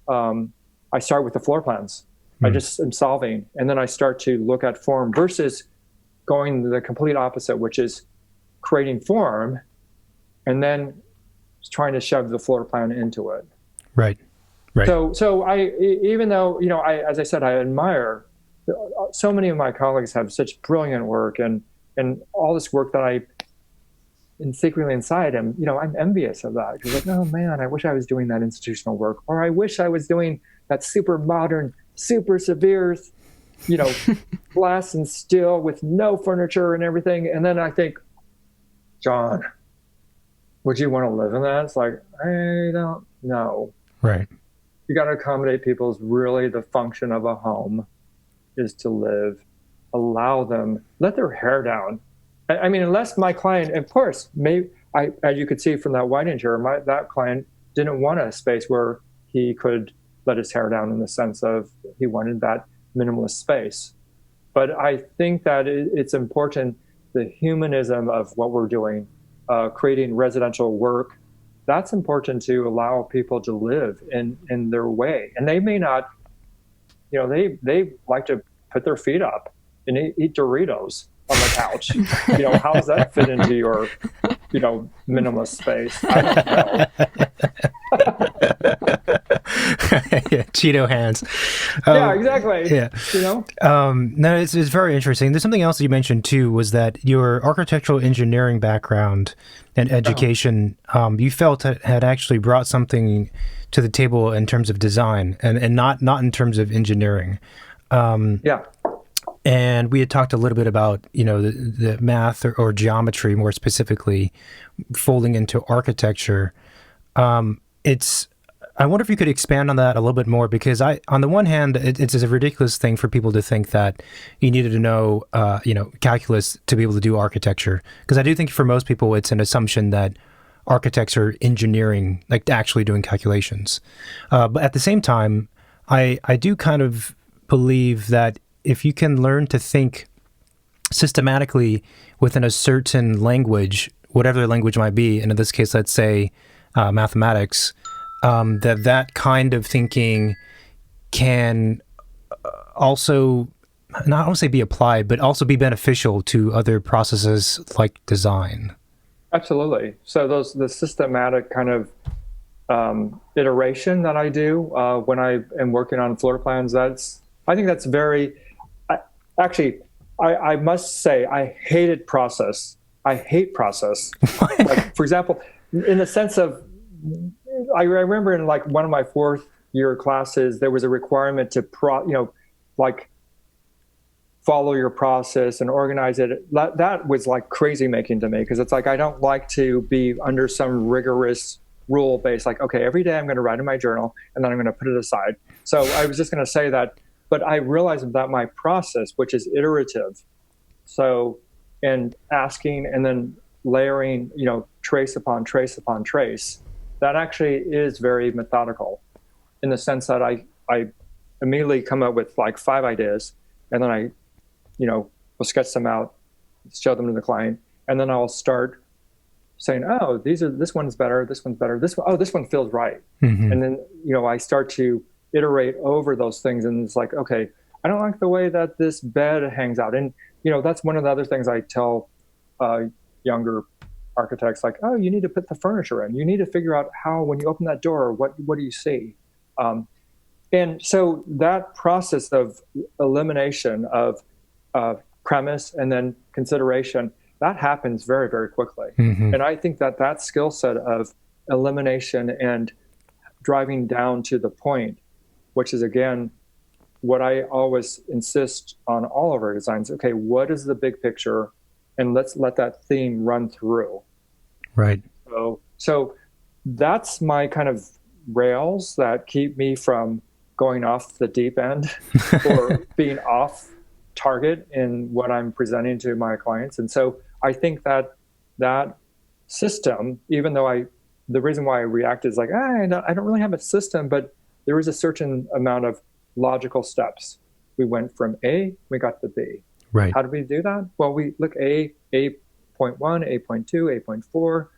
I start with the floor plans. I just am solving, and then I start to look at form versus going the complete opposite, which is creating form and then trying to shove the floor plan into it. Right. Right. So I, even though, you know, as I said, I admire so many of my colleagues have such brilliant work and all this work that I, and secretly inside am, you know, I'm envious of that. Because like, oh man, I wish I was doing that institutional work, or I wish I was doing that super modern, super severe, you know, glass and steel with no furniture and everything. And then I think, John, would you want to live in that? It's like, I don't know. Right. You got to accommodate people's, really the function of a home is to live, allow them, let their hair down. I mean, unless my client, of course, as you could see from that white interior, that client didn't want a space where he could let his hair down in the sense of he wanted that minimalist space. But I think that it's important, the humanism of what we're doing, creating residential work, that's important to allow people to live in their way. And they may not, you know, they like to put their feet up and eat Doritos on the couch. You know, how does that fit into your, you know, minimalist space? I don't know. Yeah, Cheeto hands. Yeah, exactly. Yeah. You know? No, it's very interesting. There's something else you mentioned too, was that your architectural engineering background and education, you felt had actually brought something to the table in terms of design and not in terms of engineering. Yeah. And we had talked a little bit about, you know, the math or geometry more specifically folding into architecture. I wonder if you could expand on that a little bit more, because on the one hand, it's a ridiculous thing for people to think that you needed to know, you know, calculus to be able to do architecture. Because I do think for most people, it's an assumption that architects are engineering, like actually doing calculations. But at the same time, I do kind of believe that if you can learn to think systematically within a certain language, whatever the language might be, and in this case, let's say mathematics, that kind of thinking can also, not want to say be applied, but also be beneficial to other processes like design. Absolutely. So the systematic kind of iteration that I do when I am working on floor plans, I think that's very, I must say, I hated process. I hate process. Like, for example, in the sense of, I remember in like one of my fourth year classes, there was a requirement to follow your process and organize it. That was like crazy making to me, because it's like, I don't like to be under some rigorous rule based, like, okay, every day I'm going to write in my journal and then I'm going to put it aside. So I was just going to say that, but I realized that my process, which is iterative, so, and asking and then layering, you know, trace upon trace upon trace, that actually is very methodical, in the sense that I immediately come up with like 5 ideas, and then I, you know, will sketch them out, show them to the client, and then I'll start saying, oh, this one's better, this one's better, this one feels right. Mm-hmm. And then, you know, I start to iterate over those things, and it's like, okay, I don't like the way that this bed hangs out. And, you know, that's one of the other things I tell younger architects, like, oh, you need to put the furniture in. You need to figure out how, when you open that door, what do you see? And so that process of elimination of premise and then consideration, that happens very, very quickly. Mm-hmm. And I think that skill set of elimination and driving down to the point, which is, again, what I always insist on all of our designs. Okay, what is the big picture? And let's let that theme run through. Right. So that's my kind of rails that keep me from going off the deep end or being off target in what I'm presenting to my clients. And so I think that system, even though the reason why I react is like, I don't really have a system, but there was a certain amount of logical steps. We went from A, we got to B. Right. How do we do that? Well, we look A.1, A.2, A.4.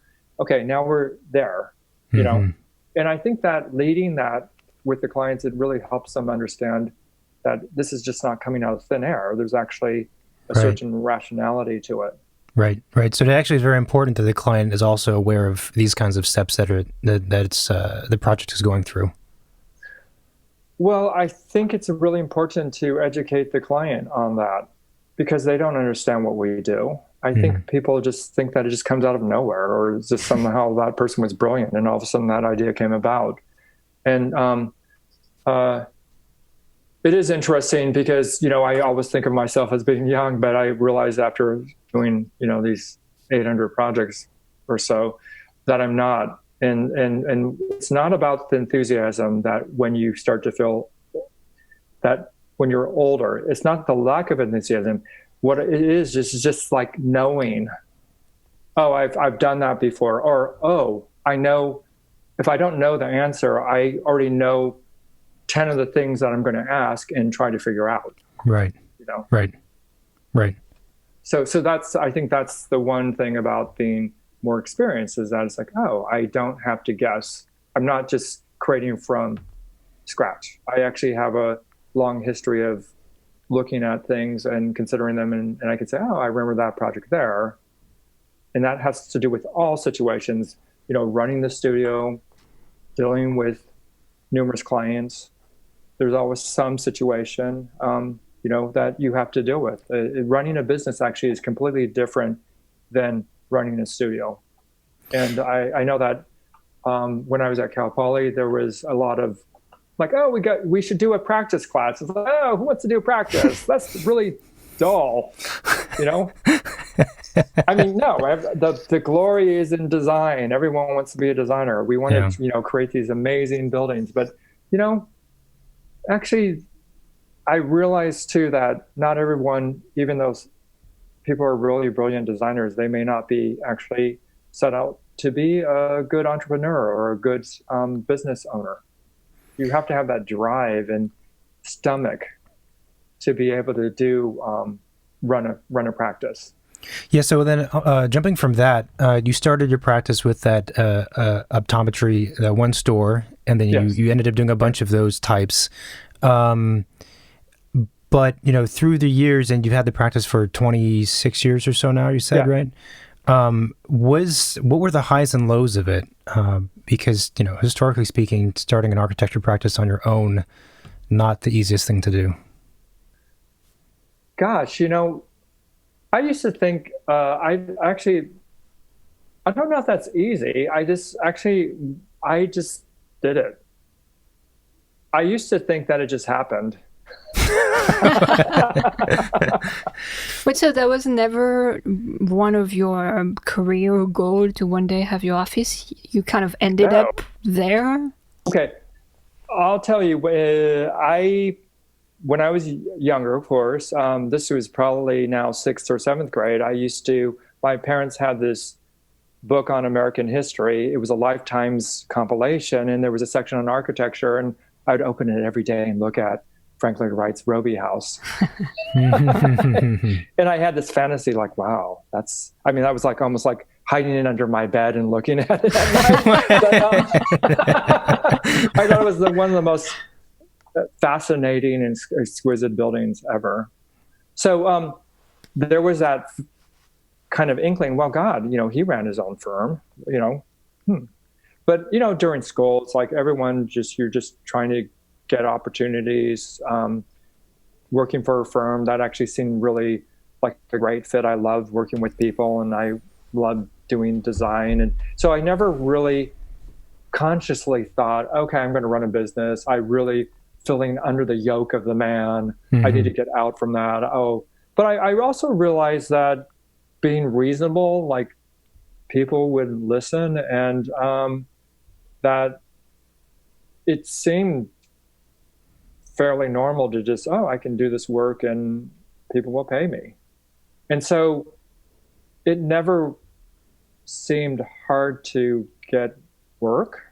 Okay, now we're there, you know. And I think that leading that with the clients, it really helps them understand that this is just not coming out of thin air. There's actually a certain rationality to it. Right, right. So it actually is very important that the client is also aware of these kinds of steps that the project is going through. Well, I think it's really important to educate the client on that because they don't understand what we do. I think people just think that it just comes out of nowhere, or it's just somehow that person was brilliant and all of a sudden that idea came about. And it is interesting because, you know, I always think of myself as being young, but I realized after doing, you know, these 800 projects or so that I'm not. And it's not about the enthusiasm that when you start to feel that when you're older, it's not the lack of enthusiasm. What it is just like knowing, oh, I've done that before, or, oh, I know if I don't know the answer, I already know 10 of the things that I'm going to ask and try to figure out. Right. You know? Right. Right. So I think that's the one thing about being more experienced is that it's like, oh, I don't have to guess. I'm not just creating from scratch. I actually have a long history of looking at things and considering them. And I can say, oh, I remember that project there. And that has to do with all situations, you know, running the studio, dealing with numerous clients. There's always some situation, you know, that you have to deal with. Running a business actually is completely different than running a studio. And I know that when I was at Cal Poly, there was a lot of like, oh, we should do a practice class. It's like, oh, who wants to do practice? That's really dull, you know? I mean, no, the glory is in design. Everyone wants to be a designer. We want to, you know, create these amazing buildings. But, you know, actually, I realized too that not everyone, even though people are really brilliant designers, they may not be actually set out to be a good entrepreneur or a good business owner. You have to have that drive and stomach to be able to do run a practice. Yeah. So then, jumping from that, you started your practice with that optometry, that one store, and then you ended up doing a bunch of those types. But you know, through the years, and you've had the practice for 26 years or so now. You said, right? What were the highs and lows of it? Because, you know, historically speaking, starting an architecture practice on your own, not the easiest thing to do. Gosh, you know, I used to think, I don't know if that's easy. I just did it. I used to think that it just happened. But so that was never one of your career goal to one day have your office? You kind of ended up there? Okay. I'll tell you, when I was younger, of course, this was probably now 6th or 7th grade, my parents had this book on American history. It was a Lifetimes compilation, and there was a section on architecture, and I would open it every day and look at Frank Lloyd Wright's Roby House. And I had this fantasy like, wow, that was like almost like hiding it under my bed and looking at it at night. I thought it was one of the most fascinating and exquisite buildings ever. So there was that kind of inkling, well, God, you know, he ran his own firm, you know. But, you know, during school, it's like you're just trying to get opportunities, working for a firm that actually seemed really like a great fit. I loved working with people and I loved doing design. And so I never really consciously thought, okay, I'm going to run a business. I really feeling under the yoke of the man. I need to get out from that. But I also realized that being reasonable, like people would listen, and that it seemed fairly normal to just, I can do this work and people will pay me. And so it never seemed hard to get work.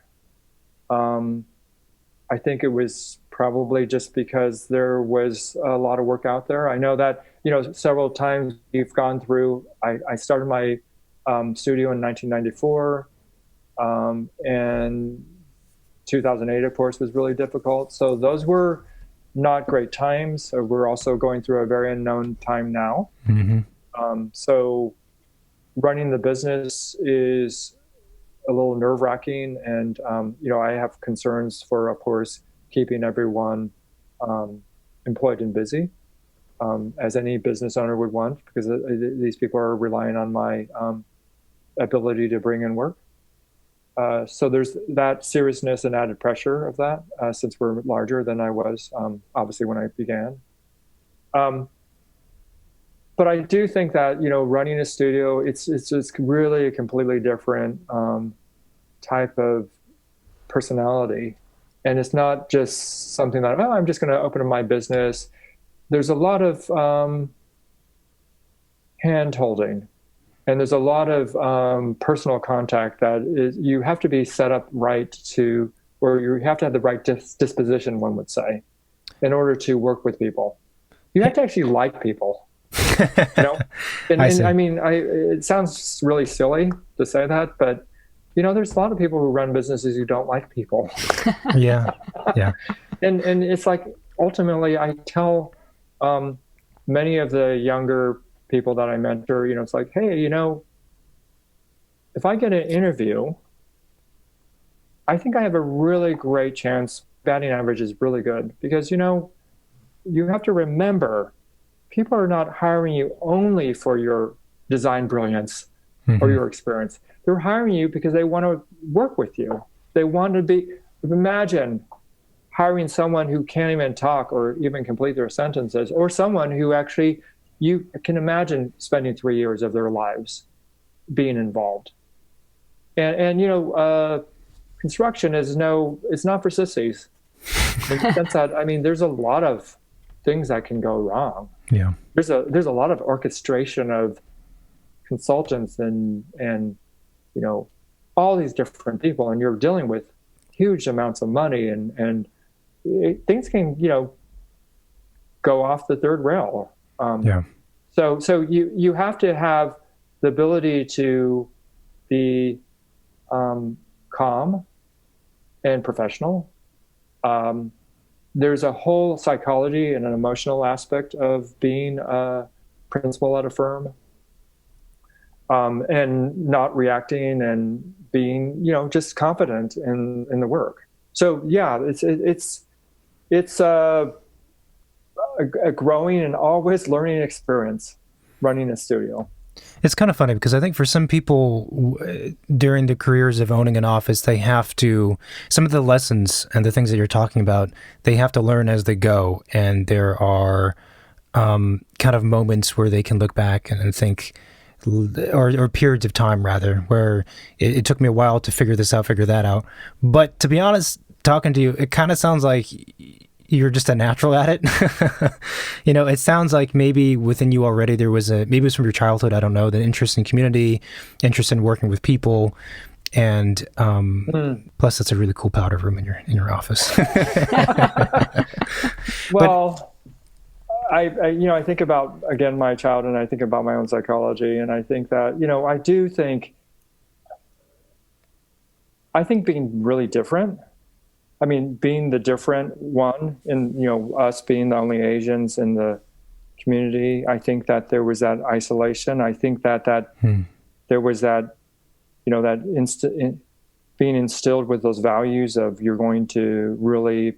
I think it was probably just because there was a lot of work out there. I know that, several times we've gone through, I started my studio in 1994, and 2008, of course, was really difficult. So those were not great times. We're also going through a very unknown time now. So running the business is a little nerve-wracking, and I have concerns for, of course, keeping everyone employed and busy, as any business owner would want, because these people are relying on my ability to bring in work. So there's that seriousness and added pressure of that, since we're larger than I was, obviously, when I began. But I do think that, running a studio, it's just really a completely different type of personality. And it's not just something that, I'm just going to open up my business. There's a lot of hand-holding, and there's a lot of personal contact that you have to be set up right or you have to have the right disposition, one would say, in order to work with people. You have to actually like people. And I mean, it sounds really silly to say that, but there's a lot of people who run businesses who don't like people. Yeah. And it's like, ultimately, I tell many of the younger people that I mentor, it's like, hey, if I get an interview, I think I have a really great chance. Batting average is really good, because you have to remember, people are not hiring you only for your design brilliance or your experience. They're hiring you because they want to work with you. They want to imagine hiring someone who can't even talk or even complete their sentences, or someone who actually, you can imagine spending 3 years of their lives being involved. And construction it's not for sissies. In the sense that, there's a lot of things that can go wrong. Yeah. There's a lot of orchestration of consultants and all these different people, and you're dealing with huge amounts of money, and things can go off the third rail. So you have to have the ability to be calm and professional. There's a whole psychology and an emotional aspect of being a principal at a firm, and not reacting and being, just confident in the work. So yeah, it's a growing and always learning experience running a studio. It's kind of funny, because I think for some people during the careers of owning an office, they have to, some of the lessons and the things that you're talking about, they have to learn as they go. And there are kind of moments where they can look back and think, or periods of time rather, where it took me a while to figure that out. But to be honest, talking to you, it kind of sounds like you're just a natural at it. It sounds like maybe within you already there was maybe it was from your childhood, I don't know, the interest in community, interest in working with people, and plus it's a really cool powder room in your office. Well, I think about, again, my child, and I think about my own psychology, and I think that, I think being really different, being the different one, and, us being the only Asians in the community, I think that there was that isolation. I think that there was that, being instilled with those values of, you're going to really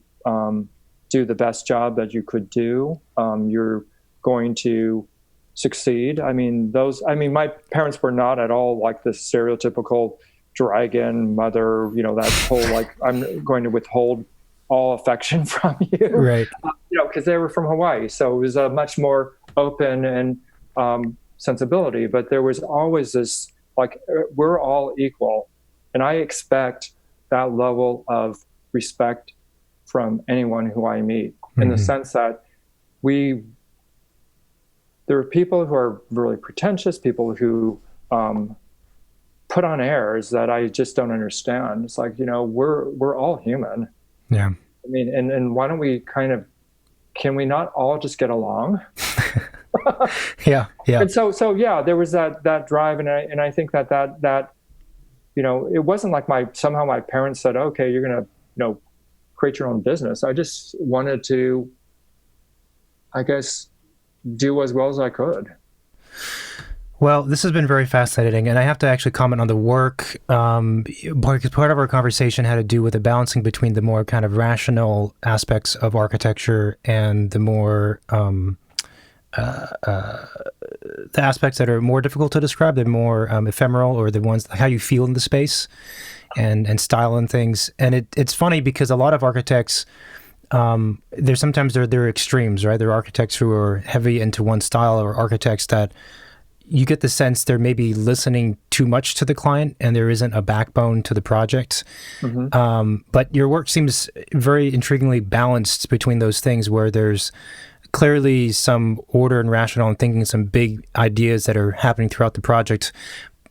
do the best job that you could do. You're going to succeed. My parents were not at all like the stereotypical dragon mother, that whole, like, I'm going to withhold all affection from you. Right. Because they were from Hawaii. So it was a much more open and sensibility. But there was always this, like, we're all equal. And I expect that level of respect from anyone who I meet, in the sense that there are people who are really pretentious, people who put on airs that I just don't understand. It's like, we're all human. Yeah. I mean, and why don't we can we not all just get along? Yeah. And so yeah, there was that drive, and I think that it wasn't like somehow my parents said, okay, you're gonna create your own business. I just wanted to, I guess, do as well as I could. Well, this has been very fascinating, and I have to actually comment on the work, because part of our conversation had to do with the balancing between the more kind of rational aspects of architecture and the more the aspects that are more difficult to describe, the more ephemeral, or the ones like how you feel in the space and style and things. And it's funny because a lot of architects, there's sometimes there are extremes, right? There are architects who are heavy into one style, or architects that you get the sense they're maybe listening too much to the client and there isn't a backbone to the project. But your work seems very intriguingly balanced between those things, where there's clearly some order and rationale and thinking, some big ideas that are happening throughout the project.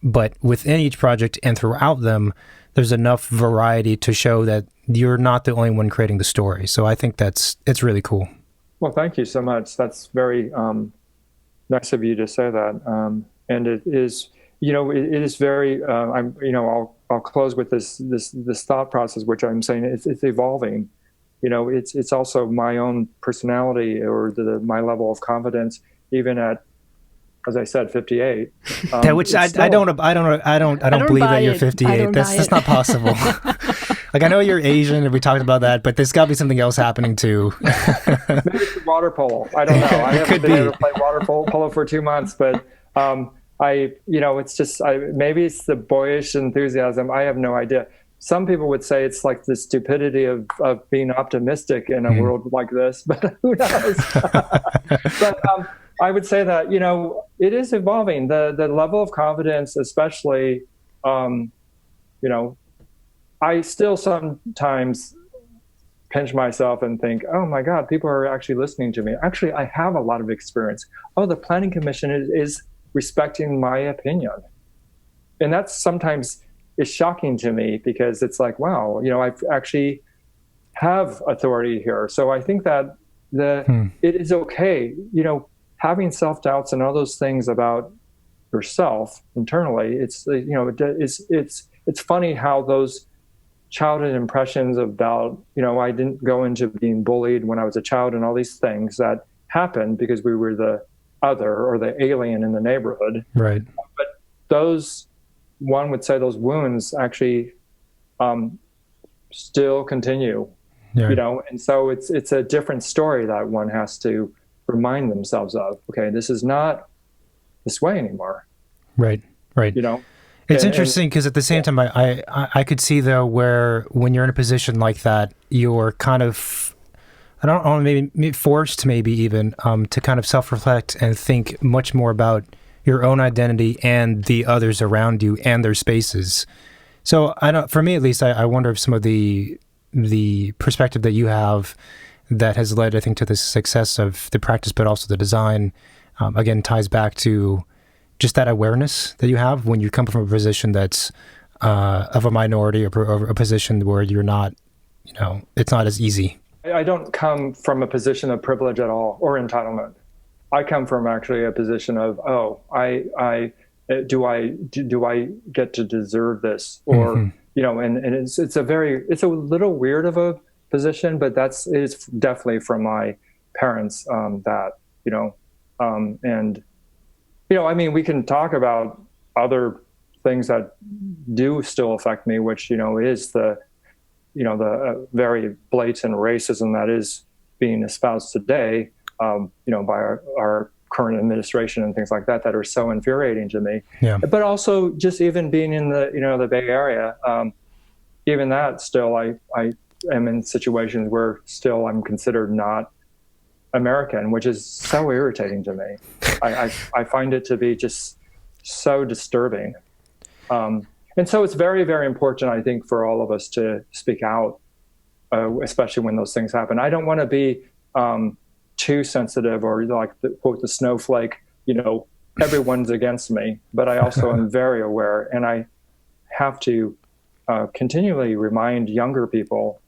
But within each project and throughout them, there's enough variety to show that you're not the only one creating the story. So I think it's really cool. Well, thank you so much. That's very nice of you to say that. And it is, it is very. I'll close with this thought process, which I'm saying it's evolving. It's also my own personality, or my level of confidence, even at, as I said, 58. Yeah, which I don't believe that you're 58. That's not possible. Like, I know you're Asian, and we talked about that, but there's got to be something else happening too. Maybe it's water polo. I don't know. I haven't been able to play water polo for 2 months, but it's just maybe it's the boyish enthusiasm. I have no idea. Some people would say it's like the stupidity of being optimistic in a world like this, but who knows? But I would say that, it is evolving. The level of confidence, especially, I still sometimes pinch myself and think, oh my God, people are actually listening to me. Actually, I have a lot of experience. Oh, the Planning Commission is respecting my opinion. And that's sometimes is shocking to me, because it's like, wow, I actually have authority here. So I think that it is okay, having self-doubts and all those things about yourself internally. It's it's funny how those childhood impressions about, I didn't go into being bullied when I was a child, and all these things that happened because we were the other or the alien in the neighborhood. Right. But one would say those wounds actually still continue, and so it's a different story that one has to remind themselves of. Okay, this is not this way anymore. Right. It's interesting because at the same time, I could see though where when you're in a position like that, you're kind of, I don't know, maybe forced, maybe even to kind of self-reflect and think much more about your own identity and the others around you and their spaces. So for me at least, I wonder if some of the perspective that you have that has led, I think, to the success of the practice, but also the design, again, ties back to just that awareness that you have when you come from a position that's of a minority, or a position where you're not, it's not as easy. I don't come from a position of privilege at all, or entitlement. I come from actually a position of, do I get to deserve this, or and it's a little weird of a position, but it's definitely from my parents that and I mean, we can talk about other things that do still affect me, which is the very blatant racism that is being espoused today. By our current administration and things like that are so infuriating to me. Yeah. But also just even being in the, the Bay Area, even that still, I am in situations where still I'm considered not American, which is so irritating to me. I find it to be just so disturbing. And so it's very, very important, I think, for all of us to speak out, especially when those things happen. I don't want to be too sensitive, or like the snowflake, everyone's against me, but I also am very aware, and I have to continually remind younger people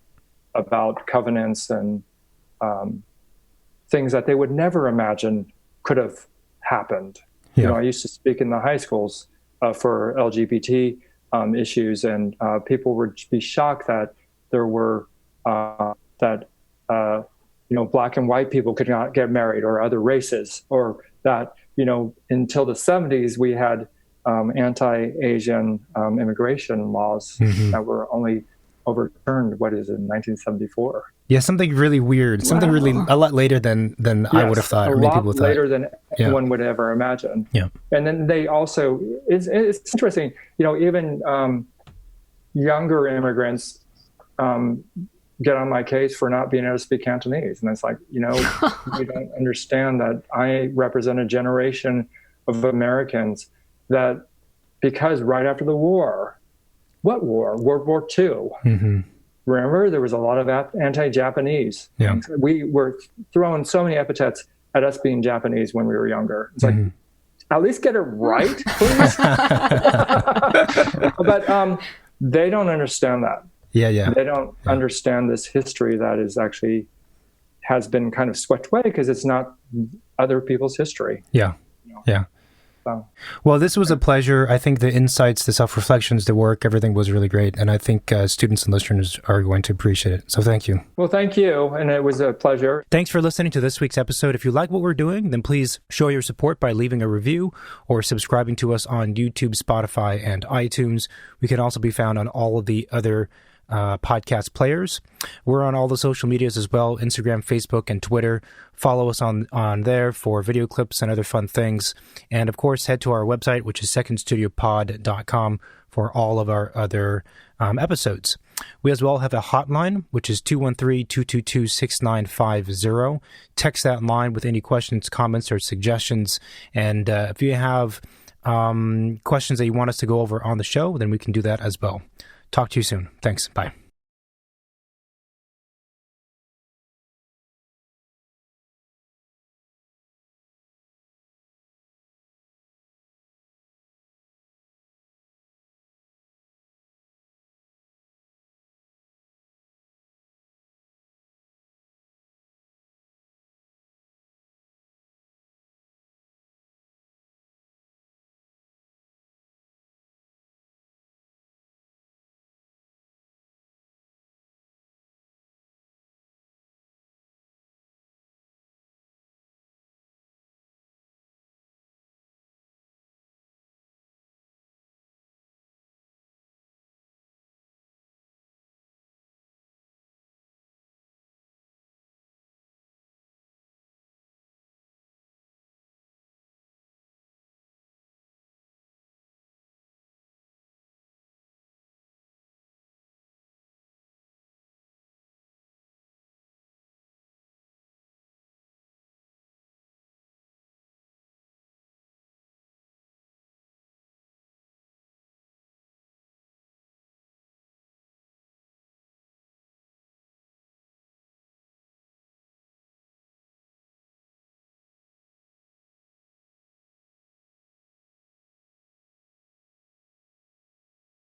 about covenants and things that they would never imagine could have happened. Yeah. You know, I used to speak in the high schools for LGBT issues, and people would be shocked that there were black and white people could not get married, or other races, or that, until the 70s we had anti-Asian immigration laws that were only overturned, in 1974. Yeah, something really weird, something really a lot later than I would have thought, or many people thought. Later than anyone would ever imagine. Yeah. And then they also, it's interesting, even younger immigrants get on my case for not being able to speak Cantonese. And it's like, you don't understand that I represent a generation of Americans that, because right after the war, what war? World War II. Mm-hmm. Remember, there was a lot of anti-Japanese. Yeah. We were throwing so many epithets at us being Japanese when we were younger. It's like, at least get it right, please. But they don't understand that. Yeah. They don't understand this history that is actually has been kind of swept away because it's not other people's history. Yeah. Yeah. So. Well, this was a pleasure. I think the insights, the self-reflections, the work, everything was really great. And I think students and listeners are going to appreciate it. So thank you. Well, thank you. And it was a pleasure. Thanks for listening to this week's episode. If you like what we're doing, then please show your support by leaving a review or subscribing to us on YouTube, Spotify, and iTunes. We can also be found on all of the other podcast players. We're on all the social medias as well, Instagram, Facebook, and Twitter. Follow us on there for video clips and other fun things. And of course, head to our website, which is secondstudiopod.com, for all of our other episodes. We as well have a hotline, which is 213-222-6950. Text that line with any questions, comments, or suggestions. And if you have questions that you want us to go over on the show, then we can do that as well. Talk to you soon. Thanks. Bye.